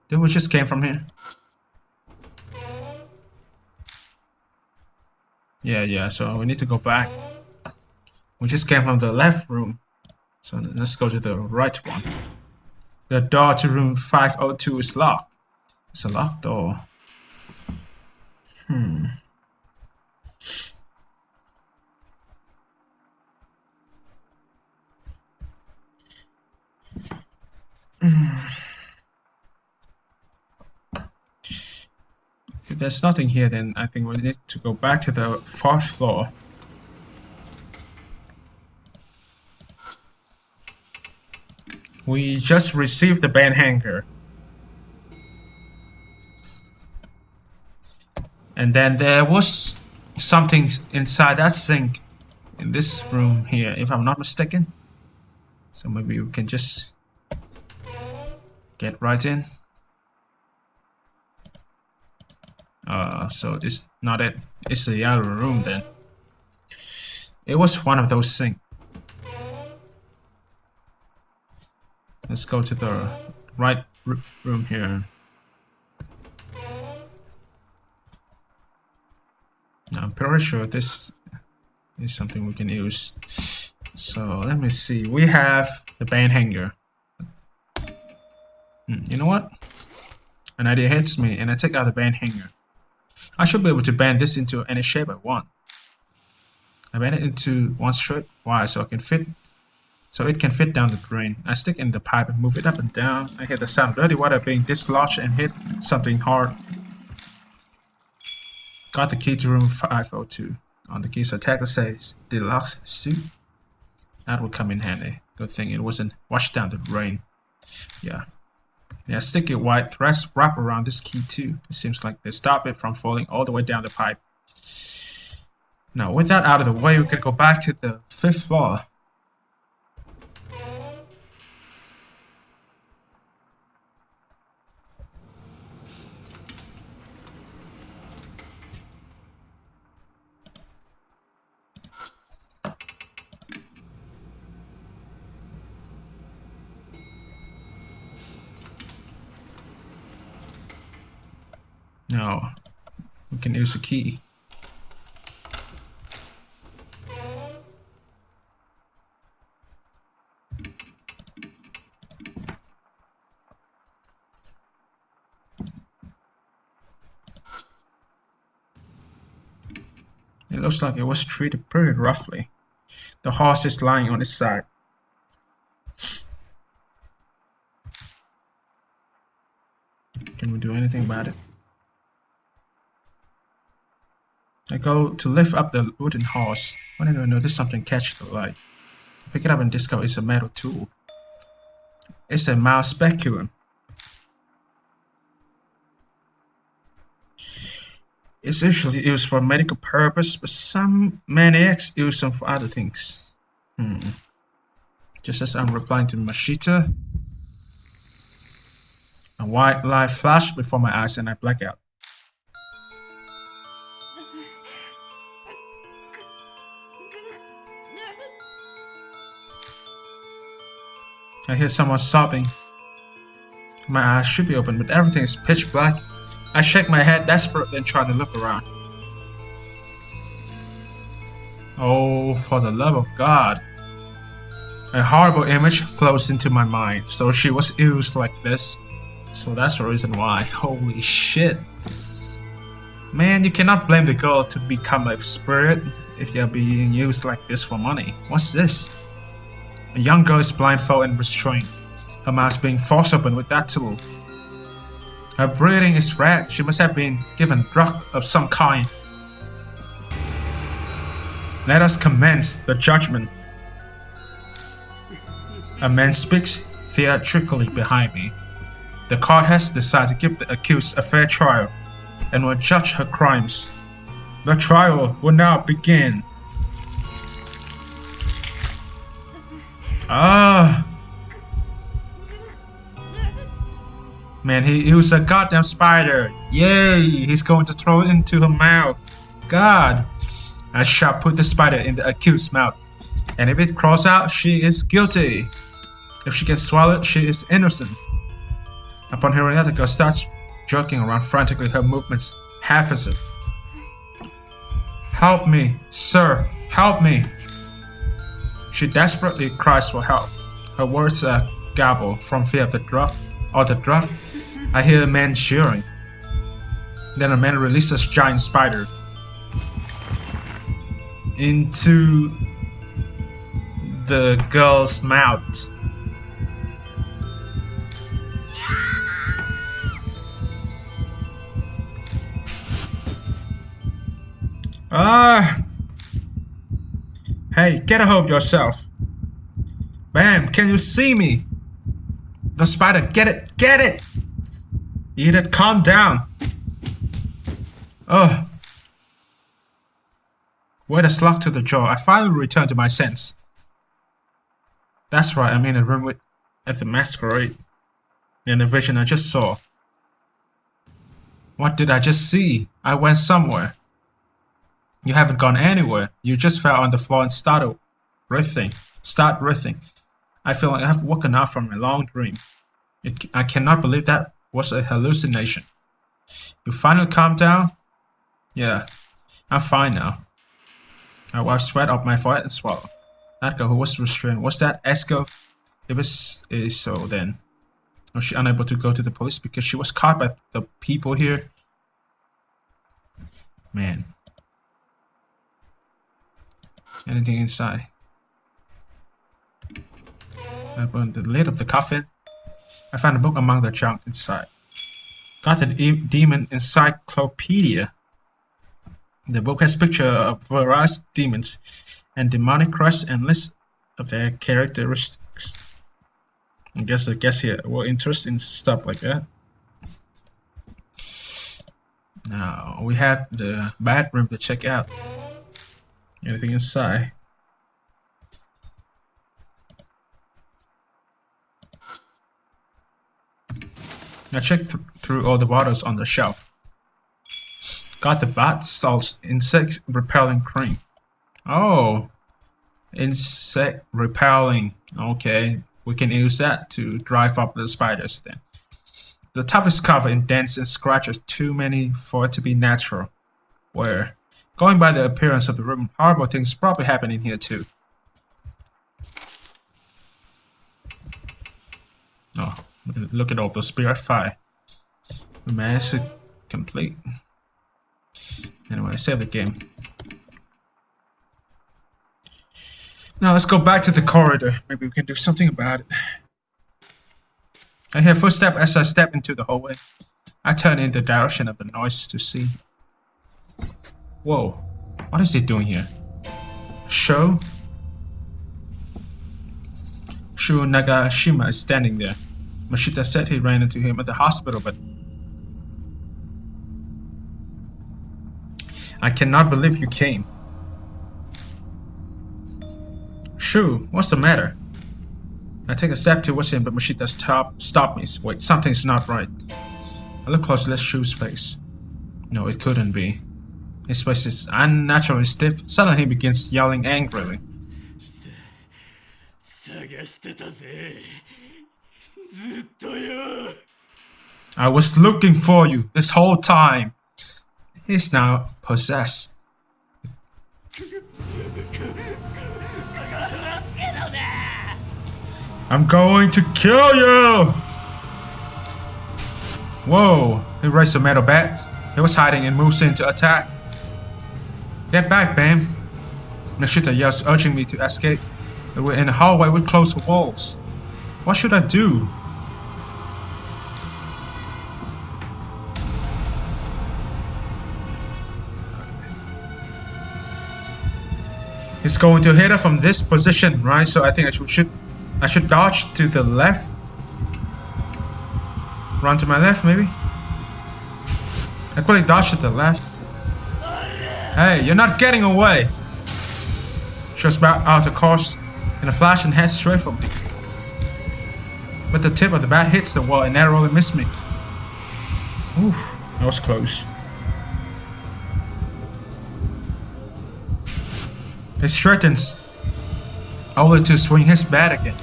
Did we just came from here? Yeah, so we need to go back. We just came from the left room. So let's go to the right one. The door to room 502 is locked. It's a locked door. If there's nothing here, then I think we need to go back to the 4th floor. We just received the band hanger. And then there was something inside that sink in this room here, if I'm not mistaken. So maybe we can just get right in. So it's not it. It's the other room then. It was one of those sinks. Let's go to the right room here. Now, I'm pretty sure this is something we can use. So let me see. We have the band hanger. You know what? An idea hits me and I take out the band hanger. I should be able to bend this into any shape I want. I bend it into one straight. Why? So it can fit down the drain. I stick in the pipe and move it up and down. I hear the sound of dirty water being dislodged and hit something hard. Got the key to room 502. On the keys, attacker says deluxe suit. That would come in handy. Good thing it wasn't washed down the drain. Yeah, sticky white threads wrap around this key too. It seems like they stop it from falling all the way down the pipe. Now, with that out of the way, we can go back to the 5th floor. Now, we can use the key. It looks like it was treated pretty roughly. The horse is lying on its side. Can we do anything about it? I go to lift up the wooden horse when I notice something catch the light. I pick it up and discover it's a metal tool. It's a mouse speculum. It's usually used for medical purpose, but some maniacs use them for other things. Just as I'm replying to Mashita, a white light flashed before my eyes and I black out. I hear someone sobbing. My eyes should be open, but everything is pitch black. I shake my head desperately and try to look around. Oh, for the love of God. A horrible image flows into my mind. So she was used like this. So that's the reason why. Holy shit. Man, you cannot blame the girl to become a spirit if you're being used like this for money. What's this? A young girl is blindfolded and restrained. Her mouth being forced open with that tool. Her breathing is rare. She must have been given drug of some kind. Let us commence the judgment. A man speaks theatrically behind me. The court has decided to give the accused a fair trial and will judge her crimes. The trial will now begin. Man, he used a goddamn spider. Yay, he's going to throw it into her mouth. God. I shall put the spider in the accused's mouth. And if it crawls out, she is guilty. If she can swallow it, she is innocent. Upon hearing that, the girl starts jerking around frantically, her movements half-assed. Help me, sir, help me. She desperately cries for help. Her words are garbled from fear of the drug. I hear a man cheering. Then a man releases a giant spider into the girl's mouth. Hey, get a hold of yourself. Bam, can you see me? The spider, get it, get it! Eat it, calm down. With a slug to the jaw, I finally return to my sense. That's right, I'm in a room at the masquerade. In the vision I just saw. What did I just see? I went somewhere. You haven't gone anywhere. You just fell on the floor and started writhing. I feel like I've woken up from a long dream. I cannot believe that was a hallucination. You finally calmed down? Yeah, I'm fine now. I wipe sweat off my forehead and swallow. That girl who was restrained, was that Esco? If it is so, then was she unable to go to the police because she was caught by the people here? Man. Anything inside? I opened the lid of the coffin. I found a book among the junk inside. Got the demon encyclopedia. The book has pictures of various demons and demonic crests and lists of their characteristics. I guess here we're interested in stuff like that. Now we have the bathroom to check out. Anything inside? I checked through all the bottles on the shelf. Got the bath salts insect repelling cream. Oh, insect repelling. Okay, we can use that to drive up the spiders then. The top is covered in dents and scratches, too many for it to be natural. Where, going by the appearance of the room, horrible things probably happen in here too. Oh, look at all the spirit fire. The mask is complete. Anyway, save the game. Now let's go back to the corridor. Maybe we can do something about it. I hear footsteps as I step into the hallway. I turn in the direction of the noise to see. Whoa, what is he doing here? Sho Nagashima is standing there. Mashita said he ran into him at the hospital, but I cannot believe you came. Shu, what's the matter? I take a step towards him, but Mashita stopped me. Wait, something's not right. I look closely at Shu's face. No, it couldn't be. His face is unnaturally stiff. Suddenly he begins yelling angrily. I was looking for you this whole time. He's now possessed. I'm going to kill you! Whoa, he raised a metal bat. He was hiding and moves in to attack. Get back, Bam. Nishita yells, urging me to escape. We're in a hallway with closed walls. What should I do? He's going to hit her from this position, right? So I think I should dodge to the left. Run to my left, maybe? I quickly dodge to the left. Hey, you're not getting away! She was about out of course in a flash and heads straight for me. But the tip of the bat hits the wall and narrowly missed me. Oof, that was close. He straightens, only to swing his bat again.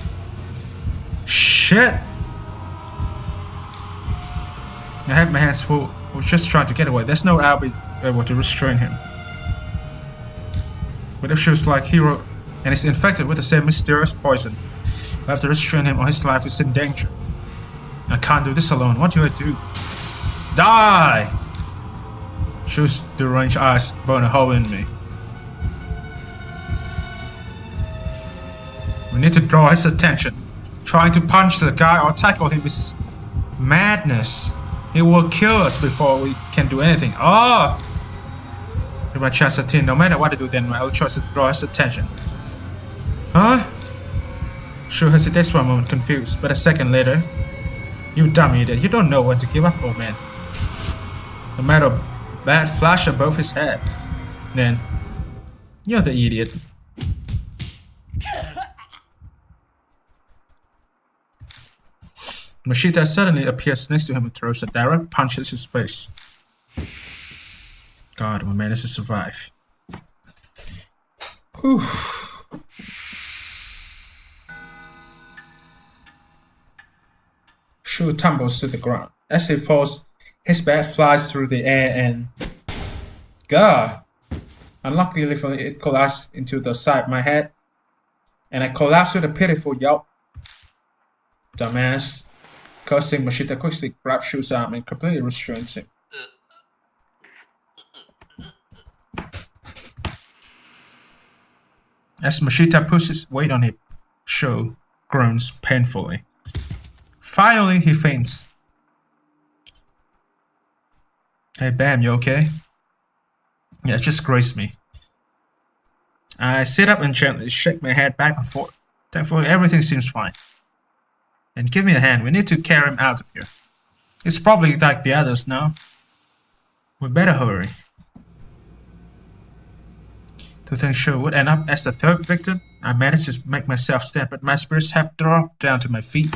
Shit! I have my hands full. I was just trying to get away. There's no I'll be able to restrain him. But if she was like Hero and is infected with the same mysterious poison, I have to restrain him or his life is in danger. I can't do this alone. What do I do? Die! Shu's deranged eyes burn a hole in me. We need to draw his attention. Trying to punch the guy or tackle him is madness. He will kill us before we can do anything. Oh! With my chance at 10, no matter what I do, then my only choice is to draw his attention. Huh? Shu hesitates for a moment, confused, but a second later, you dumb idiot, you don't know when to give up, old man. No matter bad flash above his head. Then, you're the idiot. Mashita suddenly appears next to him and throws a direct punch at his face. God, we managed to survive. Whew. Shu tumbles to the ground. As he falls, his bat flies through the air and... God! Unluckily, it collapsed into the side of my head, and I collapsed with a pitiful yelp. Dumbass. Cursing, Mashita quickly grabs Shu's arm and completely restrains him. As Mashita puts his weight on it, Sho groans painfully. Finally, he faints. Hey, Bam, you okay? Yeah, just grace me. I sit up and gently shake my head back and forth. Thankfully, everything seems fine. And give me a hand. We need to carry him out of here. It's probably like the others now. We better hurry. To think Sho would end up as the third victim, I managed to make myself stand, but my spirits have dropped down to my feet.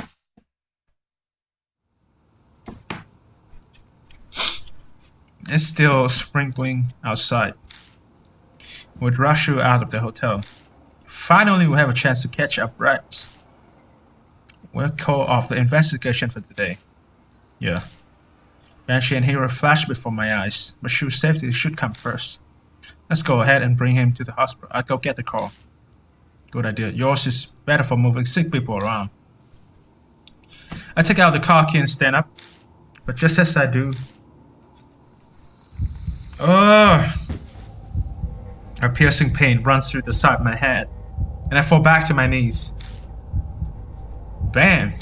It's still sprinkling outside. We'd rush you out of the hotel. Finally, we have a chance to catch up rats. We'll call off the investigation for today. Yeah. Banshee and Hero flashed before my eyes, but Shu's safety should come first. Let's go ahead and bring him to the hospital. I'll go get the car. Good idea. Yours is better for moving sick people around. I take out the car key and stand up, but just as I do, a piercing pain runs through the side of my head, and I fall back to my knees. Bam!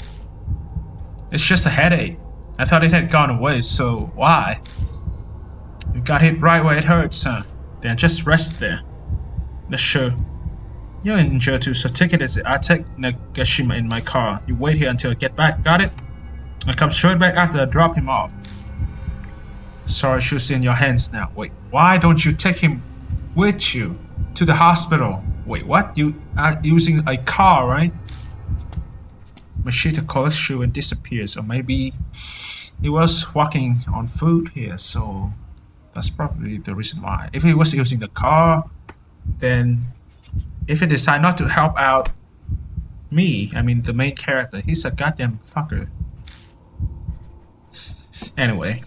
It's just a headache. I thought it had gone away, so why? You got hit right where it hurts, huh? Then just rest there. That's sure. You're injured too, so take it easy. I'll take Nagashima in my car. You wait here until I get back, got it? I'll come straight back after I drop him off. Sorry, shoes in your hands now. Wait, why don't you take him with you to the hospital? Wait, what? You are using a car, right? Mashita calls Shu and disappears, or maybe he was walking on foot here, so that's probably the reason why. If he was using the car, then if he decided not to help out me, I mean the main character, he's a goddamn fucker. Anyway,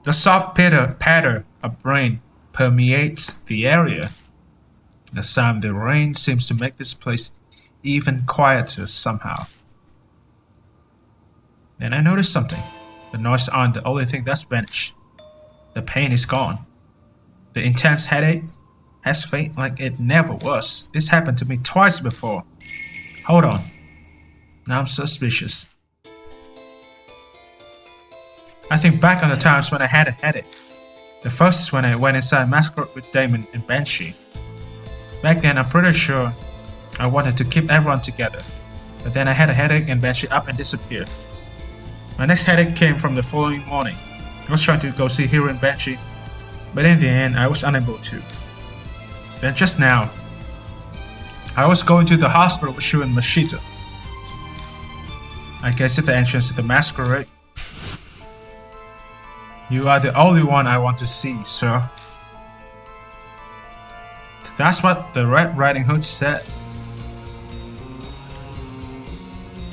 the soft patter of rain permeates the area. The sound of the rain seems to make this place even quieter somehow. Then I noticed something. The noise aren't the only thing that's vanished. The pain is gone. The intense headache has faded like it never was. This happened to me twice before. Hold on. Now I'm suspicious. I think back on the times when I had a headache. The first is when I went inside Masquerade with Damon and Banshee. Back then I'm pretty sure I wanted to keep everyone together. But then I had a headache and Banshee up and disappeared. My next headache came from the following morning. I was trying to go see Hero and Banshee, but in the end I was unable to. Then just now, I was going to the hospital with Shu and Mashita. I guess it's the entrance to the masquerade. You are the only one I want to see, sir. That's what the Red Riding Hood said.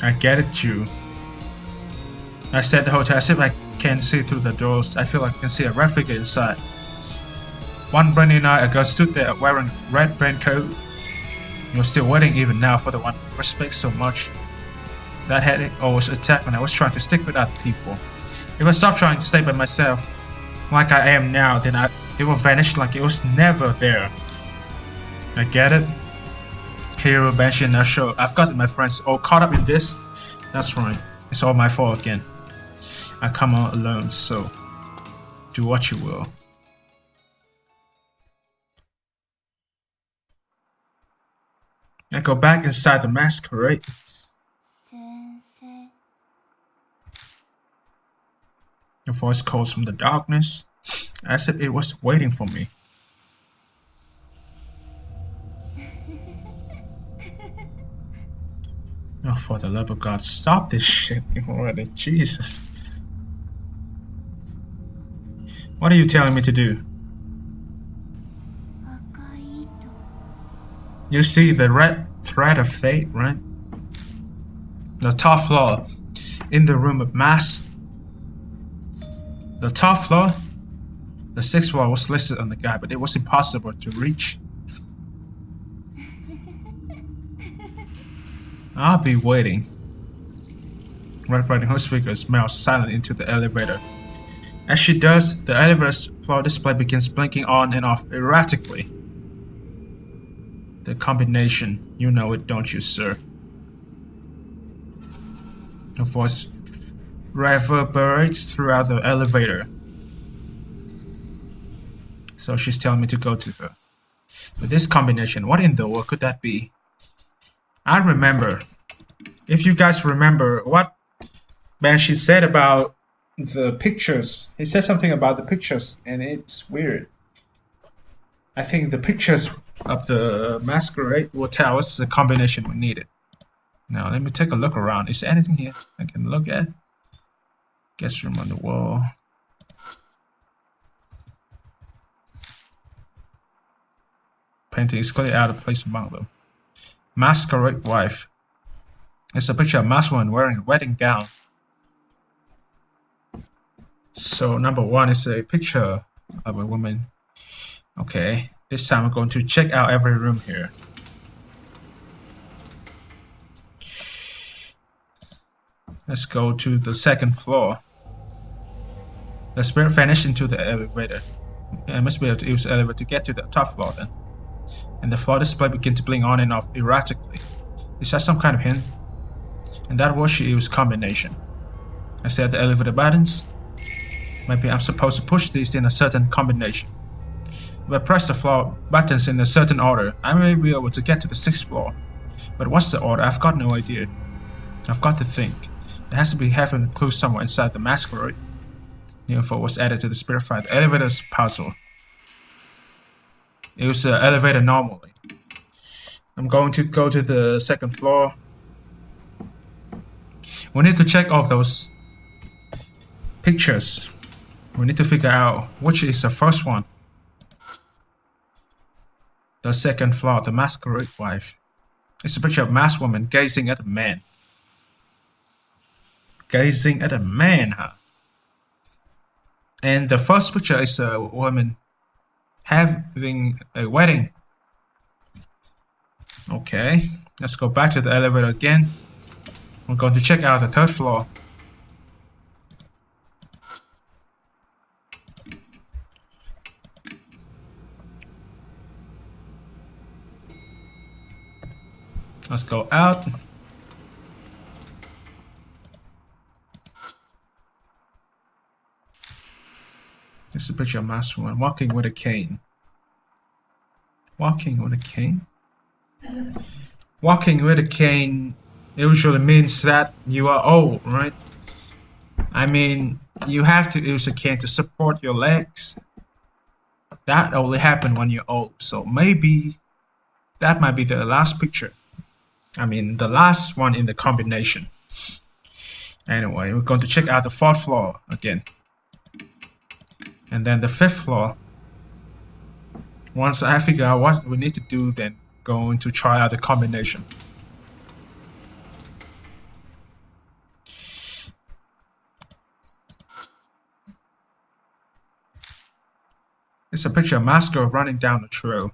I get it, Jew. I said the hotel as if I can see through the doors. I feel like I can see a red figure inside. One brand new night, a girl stood there wearing a red raincoat. You're still waiting even now for the one I respect so much. That headache always attacked when I was trying to stick with other people. If I stopped trying to stay by myself, like I am now, then it will vanish like it was never there. I get it. Hero, Banshee, and Nasho. I've got my friends all caught up in this. That's right. It's all my fault again. I come out alone, so do what you will. I go back inside the masquerade. A voice calls from the darkness, as if it was waiting for me. Oh, for the love of God, stop this shit already, Jesus. What are you telling me to do? You see the red thread of fate, right? The top floor, in the room of mass. The top floor, the 6th floor was listed on the guide, but it was impossible to reach. I'll be waiting. Red Riding Hood's figure smiles silent into the elevator. As she does, the elevator's floor display begins blinking on and off erratically. The combination. You know it, don't you, sir? Her voice reverberates throughout the elevator. So she's telling me to go to her. But this combination, what in the world could that be? I remember. If you guys remember what Banshee said about the pictures. He said something about the pictures, and it's weird. I think the pictures of the masquerade hotel was the combination we needed. Now let me take a look around. Is there anything here I can look at? Guest room on the wall. Painting is clearly out of place among them. Masquerade wife. It's a picture of a masked woman wearing a wedding gown. So number one is a picture of a woman. Okay, this time I'm going to check out every room here. Let's go to the second floor. The spirit vanished into the elevator. I must be able to use the elevator to get to the top floor then. And the floor display began to blink on and off erratically. Is that some kind of hint? And that was she used combination. I said the elevator buttons. Maybe I'm supposed to push these in a certain combination. If I press the floor buttons in a certain order, I may be able to get to the 6th floor. But what's the order? I've got no idea. I've got to think. There has to be having a clue somewhere inside the masquerade. New info was added to the spirit file. The elevator's puzzle. Use the elevator normally. I'm going to go to the 2nd floor. We need to check off those pictures. We need to figure out which is the first one. The 2nd floor, the masquerade wife. It's a picture of a masked woman gazing at a man. Gazing at a man, huh? And the first picture is a woman having a wedding. Okay, let's go back to the elevator again. We're going to check out the 3rd floor. Let's go out. This is a picture of a masked woman walking with a cane. Walking with a cane? Walking with a cane usually means that you are old, right? I mean, you have to use a cane to support your legs. That only happens when you're old. So maybe that might be the last picture. I mean, the last one in the combination. Anyway, we're going to check out the 4th floor again. And then the 5th floor. Once I figure out what we need to do, then going to try out the combination. It's a picture of a masked girl running down the trail.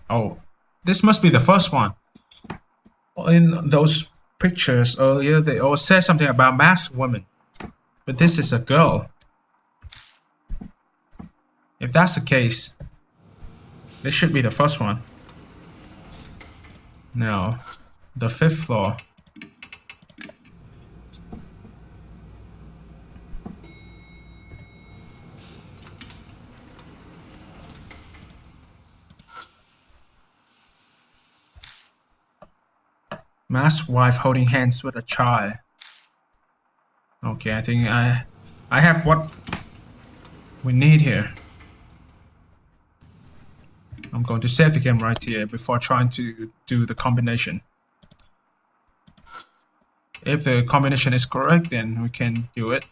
Oh, this must be the first one. In those pictures earlier, they all said something about masked women. But this is a girl. If that's the case, this should be the first one. Now, the 5th floor. Masked wife holding hands with a child. Okay, I think I have what we need here. I'm going to save the game right here before trying to do the combination. If the combination is correct, then we can do it.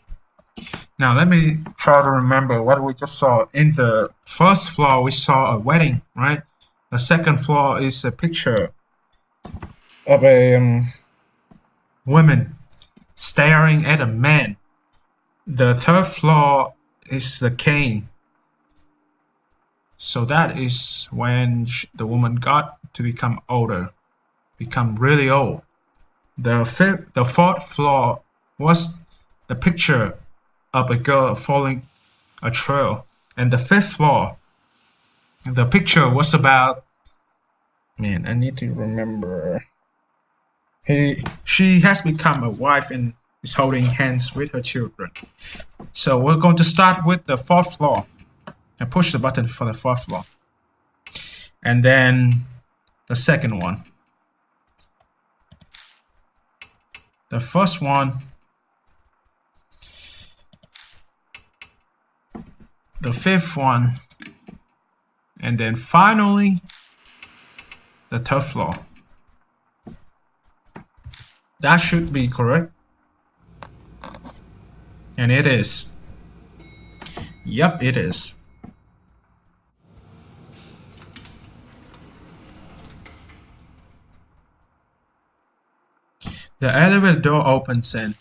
Now let me try to remember what we just saw. In the 1st floor, we saw a wedding, right? The 2nd floor is a picture of a woman staring at a man. The 3rd floor is the cane. So that is when the woman got to become older, become really old. The 4th floor was the picture of a girl following a trail. And the 5th floor, the picture was about Man, I need to remember. She has become a wife and is holding hands with her children. So we're going to start with the 4th floor. And push the button for the 4th floor. And then the 2nd one. The 1st one. The 5th one. And then finally, the 3rd floor. That should be correct. And it is. Yep, it is. The elevator door opens and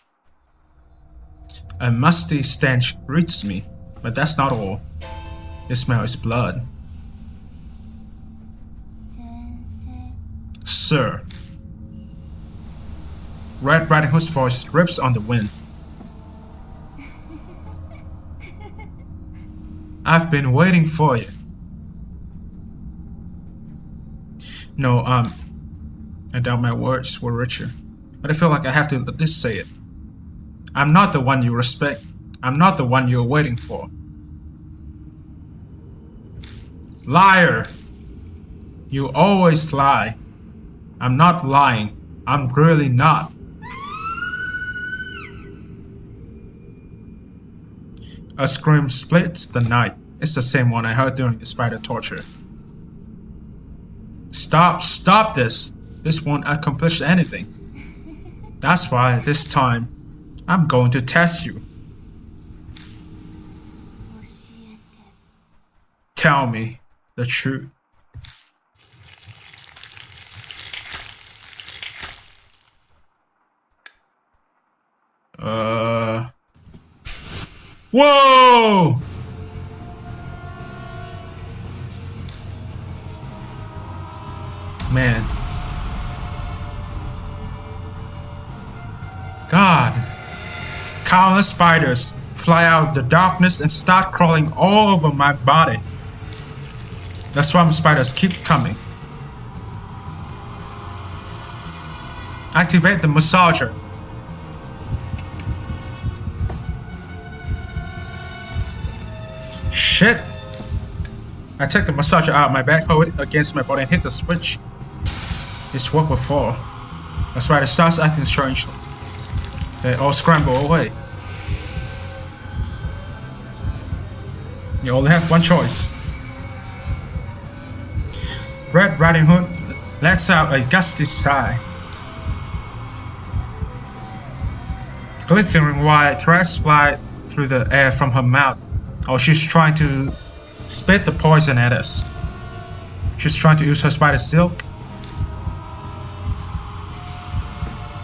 a musty stench greets me, but that's not all. The smell is blood. Sir. Red Riding Hood's voice rips on the wind. I've been waiting for you. No, I doubt my words were richer, but I feel like I have to at least say it. I'm not the one you respect. I'm not the one you're waiting for. Liar! You always lie. I'm not lying. I'm really not. A scream splits the night. It's the same one I heard during the spider torture. Stop this. This won't accomplish anything. That's why this time, I'm going to test you. Tell me the truth. Whoa! Man. God. Countless spiders fly out of the darkness and start crawling all over my body. The swamp spiders keep coming. Activate the massager. Shit! I take the massager out of my back, hold it against my body, and hit the switch. This worked before. The spider starts acting strangely. They all scramble away. You only have one choice. Red Riding Hood lets out a gusty sigh. Glittering white threads fly through the air from her mouth. Oh, she's trying to spit the poison at us. She's trying to use her spider silk.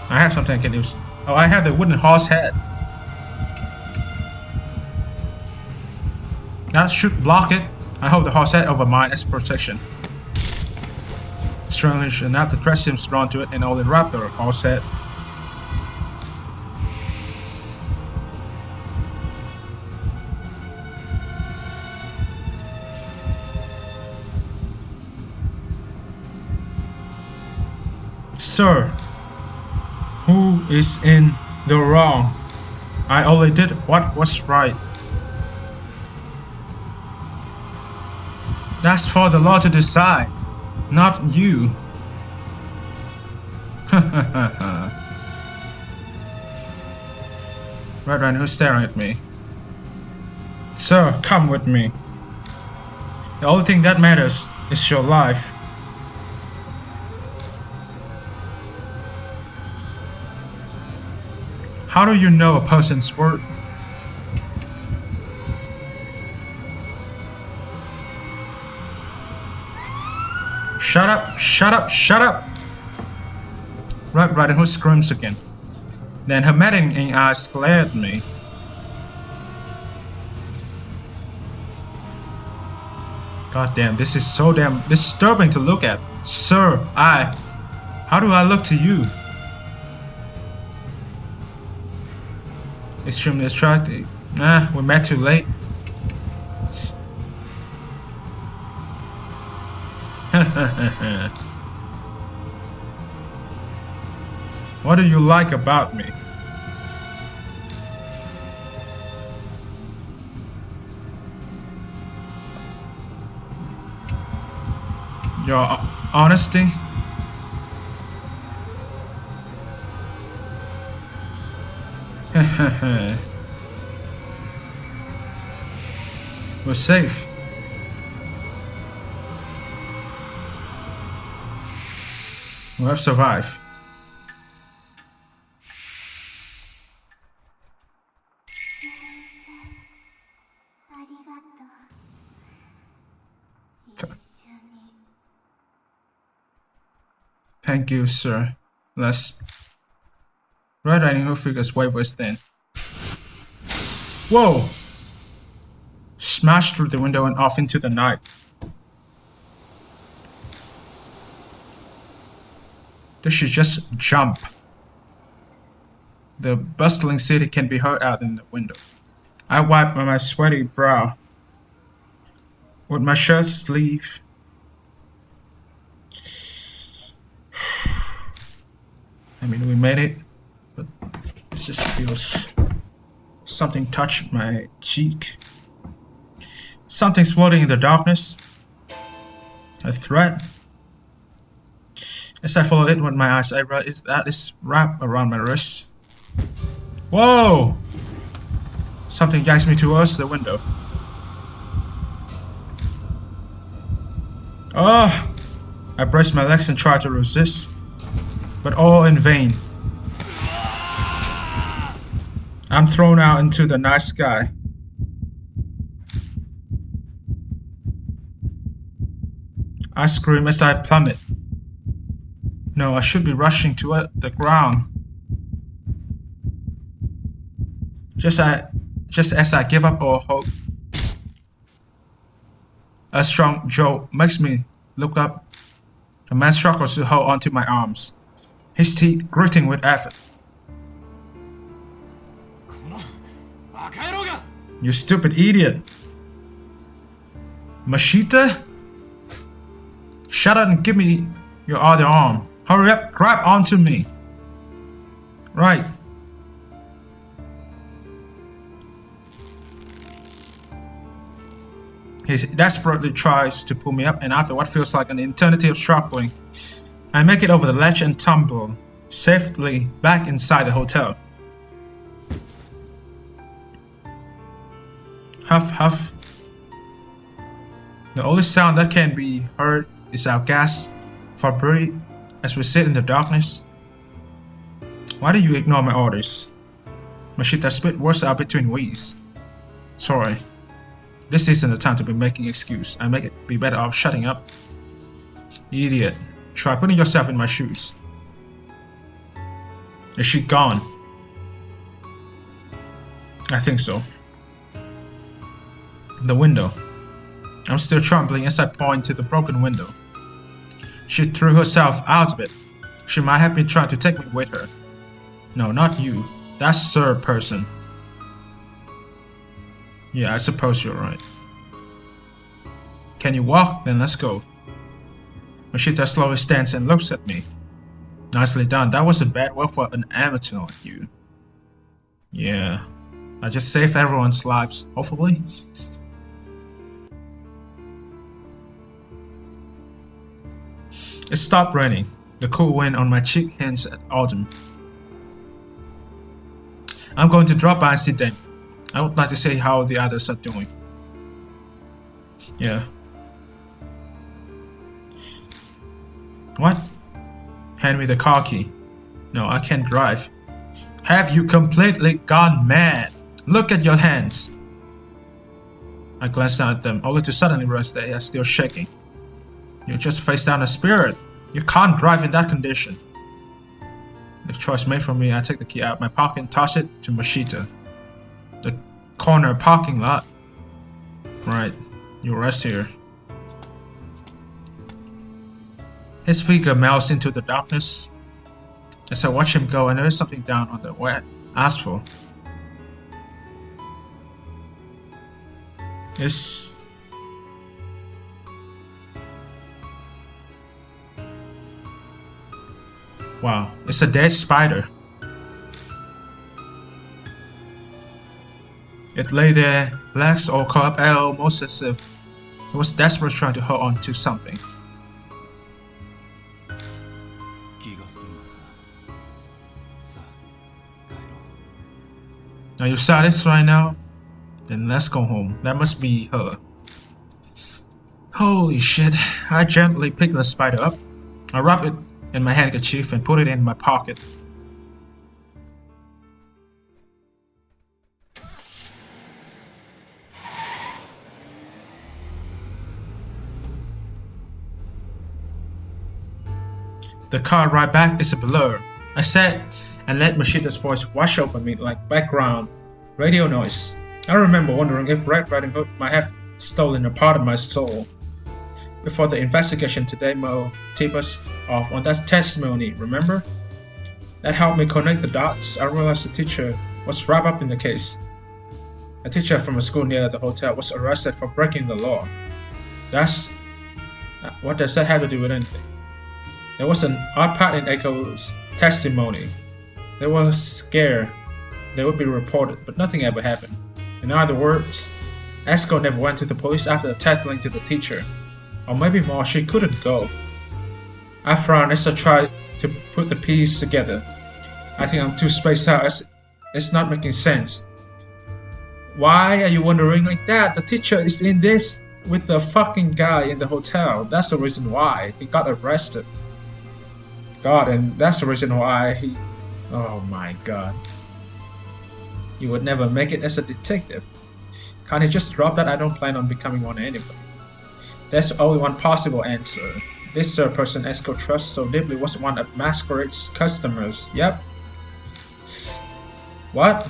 I have something I can use. Oh, I have the wooden horse head. That should block it. I hold the horse head over mine as protection. Strangely enough, the thread seems drawn to it and only wrapped the horse head. Sir, who is in the wrong? I only did what was right. That's for the law to decide, not you. Red Riding Hood staring at me. Sir, come with me. The only thing that matters is your life. How do you know a person's word? Shut up, shut up, shut up! Red Riding Hood screams again. Then her maddening eyes glare at me. God damn, this is so damn disturbing to look at. Sir, how do I look to you? Extremely attractive. We met too late. What do you like about me? Your honesty? We're safe. We have survived. Thank you, sir. Let's. Red Riding Hood figures wave was thin. Whoa! Smashed through the window and off into the night. They should just jump. The bustling city can be heard out in the window. I wipe my sweaty brow with my shirt sleeve. I mean, we made it, but it just feels something touched my cheek. Something's floating in the darkness. A threat. As I follow it with my eyes, I realize that it's wrapped around my wrist. Whoa! Something yanks me towards the window. Oh! I brace my legs and try to resist, but all in vain. I'm thrown out into the night sky. I scream as I plummet. No, I should be rushing to the ground. Just as I give up all hope, a strong jolt makes me look up. A man struggles to hold onto my arms, his teeth gritting with effort. You stupid idiot! Machita? Shut up and give me your other arm. Hurry up, grab onto me. Right. He desperately tries to pull me up, and after what feels like an eternity of struggling, I make it over the ledge and tumble safely back inside the hotel. Huff, huff. The only sound that can be heard is our gas for breath as we sit in the darkness. Why do you ignore my orders? Machita spit words out between wheeze. Sorry. This isn't the time to be making excuse. I make it be better off shutting up. Idiot. Try putting yourself in my shoes. Is she gone? I think so. The window. I'm still trembling as I point to the broken window. She threw herself out of it. She might have been trying to take me with her. No, not you. That Sir person. Yeah, I suppose you're right. Can you walk? Then let's go. Machita slowly stands and looks at me. Nicely done. That wasn't bad work for an amateur like you. Yeah. I just saved everyone's lives, hopefully. It stopped raining. The cool wind on my cheek hints at autumn. I'm going to drop by and see them. I would like to see how the others are doing. Yeah. What? Hand me the car key. No, I can't drive. Have you completely gone mad? Look at your hands. I glanced down at them, only to suddenly realize they are still shaking. You just faced down a spirit. You can't drive in that condition. The choice made for me, I take the key out of my pocket and toss it to Machita. The corner parking lot. Right, you rest here. His figure melts into the darkness. As I watch him go, I notice something down on the wet asphalt. It's... Wow, it's a dead spider. It lay there, legs all curved out, almost as if it was desperately trying to hold on to something. Are you satisfied now? Then let's go home. That must be her. Holy shit. I gently picked the spider up. I wrapped it in my handkerchief and put it in my pocket. The car ride back is a blur. I said and let Mashita's voice wash over me like background radio noise. I remember wondering if Red Riding Hood might have stolen a part of my soul. Before the investigation today, Mo tipped us off on that testimony, remember? That helped me connect the dots. I realized the teacher was wrapped up in the case. A teacher from a school near the hotel was arrested for breaking the law. What does that have to do with anything? There was an odd part in Eiko's testimony. They were scared they would be reported, but nothing ever happened. In other words, Esko never went to the police after tattling to the teacher. Or maybe more, she couldn't go. I frowned as I tried to put the pieces together. I think I'm too spaced out as it's not making sense. Why are you wondering like that? The teacher is in this with the fucking guy in the hotel. That's the reason why he got arrested. God, and that's the reason why he... Oh my god. You would never make it as a detective. Can't you just drop that? I don't plan on becoming one anyway. There's only one possible answer. This person Esko trusts so deeply was one of Masquerade's customers. Yep. What?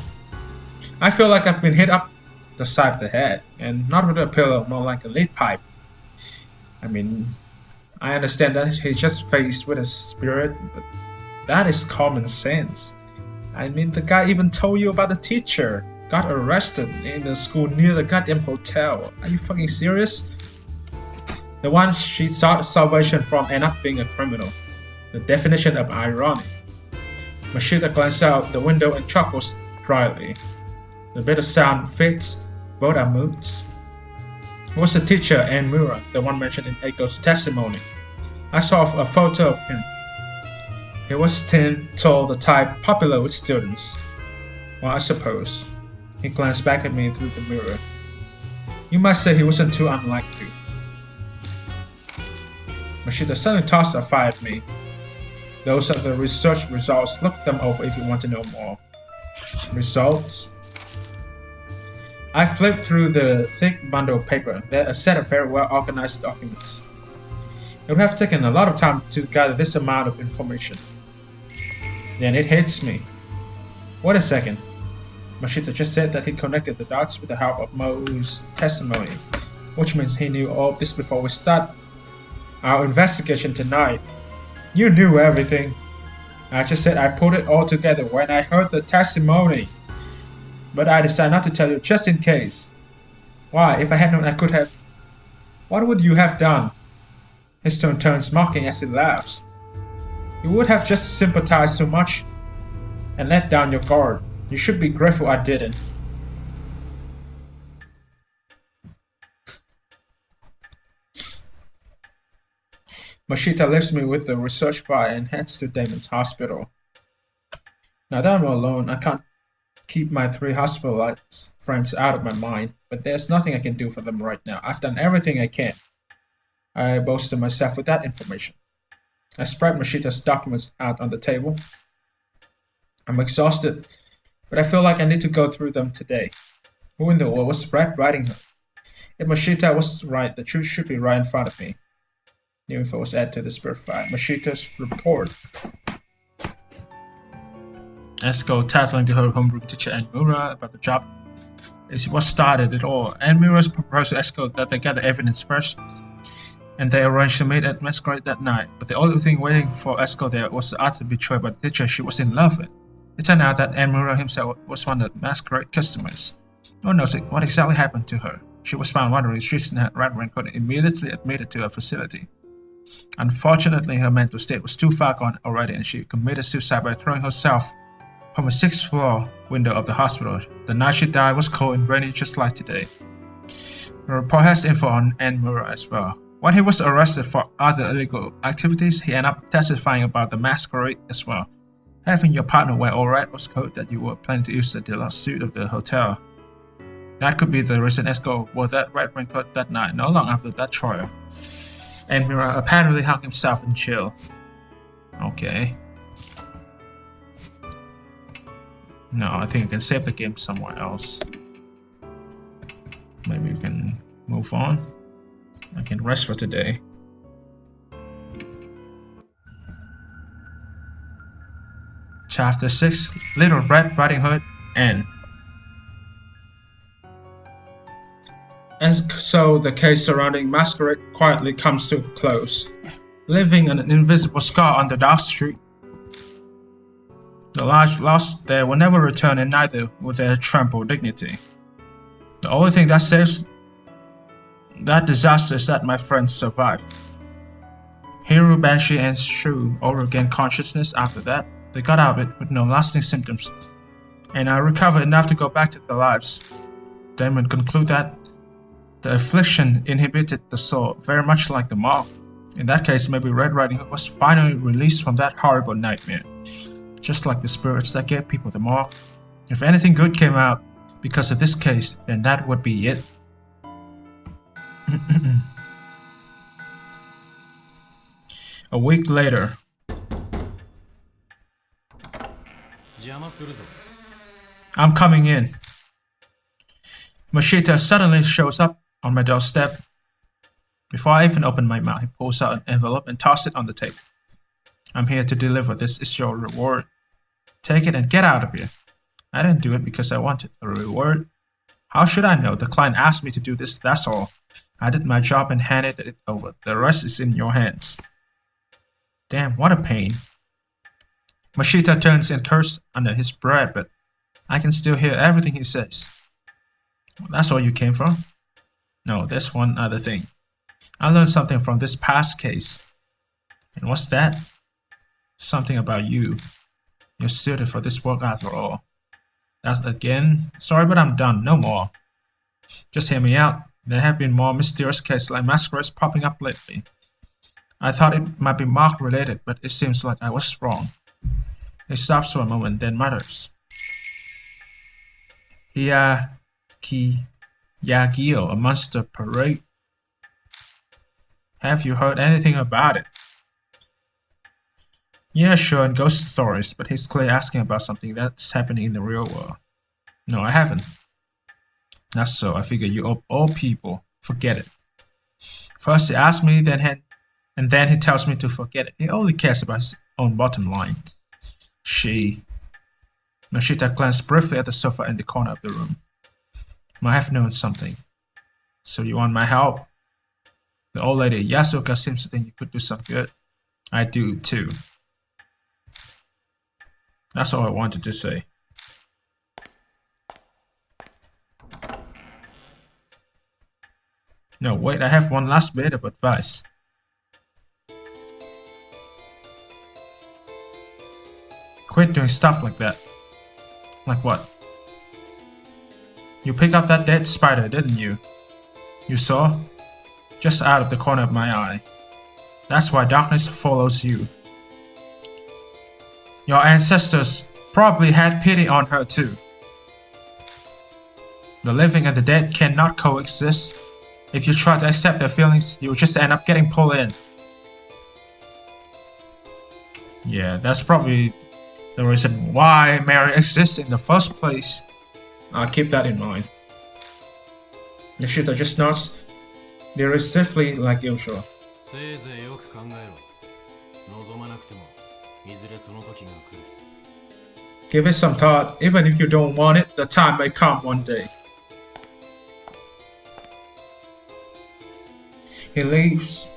I feel like I've been hit up the side of the head, and not with a pillow, more like a lead pipe. I mean, I understand that he's just faced with a spirit, but that is common sense. I mean, the guy even told you about the teacher. Got arrested in the school near the goddamn hotel. Are you fucking serious? The one she sought salvation from ended up being a criminal. The definition of ironic. Mashita glanced out the window and chuckles dryly. The bitter sound fits both our moods. It was the teacher and Mura, the one mentioned in Eiko's testimony. I saw a photo of him. He was thin, tall, the type popular with students. Well, I suppose. He glanced back at me through the mirror. You might say he wasn't too unlike you. Mashita suddenly tossed a fire at me. Those are the research results. Look them over if you want to know more. Results? I flipped through the thick bundle of paper. They're a set of very well organized documents. It would have taken a lot of time to gather this amount of information. Then it hits me. Wait a second. Mashita just said that he connected the dots with the help of Mo's testimony, which means he knew all of this before we start our investigation tonight. You knew everything. I just said I put it all together when I heard the testimony. But I decided not to tell you just in case. Why? If I had known I could have... What would you have done? His tone turns mocking as he laughs. You would have just sympathized so much and let down your guard. You should be grateful I didn't. Mashita leaves me with the research bar and heads to Damon's hospital. Now that I'm alone, I can't keep my 3 hospitalized friends out of my mind, but there's nothing I can do for them right now. I've done everything I can. I boasted myself with that information. I spread Mashita's documents out on the table. I'm exhausted, but I feel like I need to go through them today. Who in the world was Red Riding Hood? If Mashita was right, the truth should be right in front of me. New info was added to the spirit file. Mashita's report. Esko tattling to her homeroom teacher and Mura about the job. It was started at all, and Mura's proposed to Esko that they gather evidence first, and they arranged to meet at Masquerade that night. But the only thing waiting for Esko there was the utter betrayal by the teacher she was in love with. It turned out that Mura himself was one of the Masquerade customers. No one knows what exactly happened to her. She was found wandering the streets and had Red Raincoat immediately admitted to her facility. Unfortunately, her mental state was too far gone already, and she committed suicide by throwing herself from a 6th floor window of the hospital. The night she died was cold and rainy, just like today. The report has info on Enmura as well. When he was arrested for other illegal activities, he ended up testifying about the masquerade as well. Having your partner wear all red was code that you were planning to use the deluxe suite of the hotel. That could be the reason Esco wore that red raincoat that night, not long after that trial. Enmura apparently hung himself in jail. Okay. No, I think I can save the game somewhere else. Maybe we can move on. I can rest for today. Chapter 6, Little Red Riding Hood, End. And so the case surrounding Masquerade quietly comes to a close, leaving an invisible scar on the dark street. The lives lost there will never return, and neither will their trampled dignity. The only thing that saves that disaster is that my friends survived. Hiru, Banshee, and Shu all regained consciousness after that. They got out of it with no lasting symptoms, and I recovered enough to go back to their lives. Then would conclude that the affliction inhibited the soul, very much like the mark. In that case, maybe Red Riding Hood was finally released from that horrible nightmare. Just like the spirits that gave people the mark. If anything good came out because of this case, then that would be it. A week later. I'm coming in. Mashita suddenly shows up on my doorstep. Before I even open my mouth, he pulls out an envelope and tosses it on the table. I'm here to deliver. This is your reward. Take it and get out of here. I didn't do it because I wanted a reward. How should I know? The client asked me to do this, that's all. I did my job and handed it over. The rest is in your hands. Damn, what a pain. Mashita turns and curses under his breath, but I can still hear everything he says. That's all you came from? No, there's one other thing. I learned something from this past case. And what's that? Something about you. You're suited for this work after all. That's again. Sorry, but I'm done. No more. Just hear me out. There have been more mysterious cases like masquerades popping up lately. I thought it might be Mark related, but it seems like I was wrong. He stops for a moment, then mutters. Yagio, a monster parade. Have you heard anything about it? Yeah, sure, and ghost stories, but he's clearly asking about something that's happening in the real world. No, I haven't. That's so, I figure you of all people, forget it. First he asks me, and then he tells me to forget it. He only cares about his own bottom line. Mashita glanced briefly at the sofa in the corner of the room. Might have known something. So you want my help? The old lady, Yasuoka, seems to think you could do some good. I do, too. That's all I wanted to say. No, wait, I have one last bit of advice. Quit doing stuff like that. Like what? You picked up that dead spider, didn't you? You saw? Just out of the corner of my eye. That's why darkness follows you. Your ancestors probably had pity on her too. The living and the dead cannot coexist. If you try to accept their feelings, you will just end up getting pulled in. Yeah, that's probably the reason why Mary exists in the first place. I'll keep that in mind. Nishita just nods derisively like usual. Give it some thought. Even if you don't want it, the time may come one day. He leaves,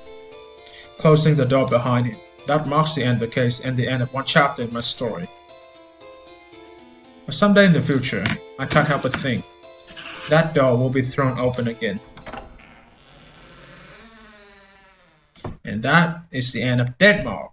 closing the door behind him. That marks the end of the case and the end of one chapter in my story. But someday in the future, I can't help but think that door will be thrown open again. And that is the end of Denmark.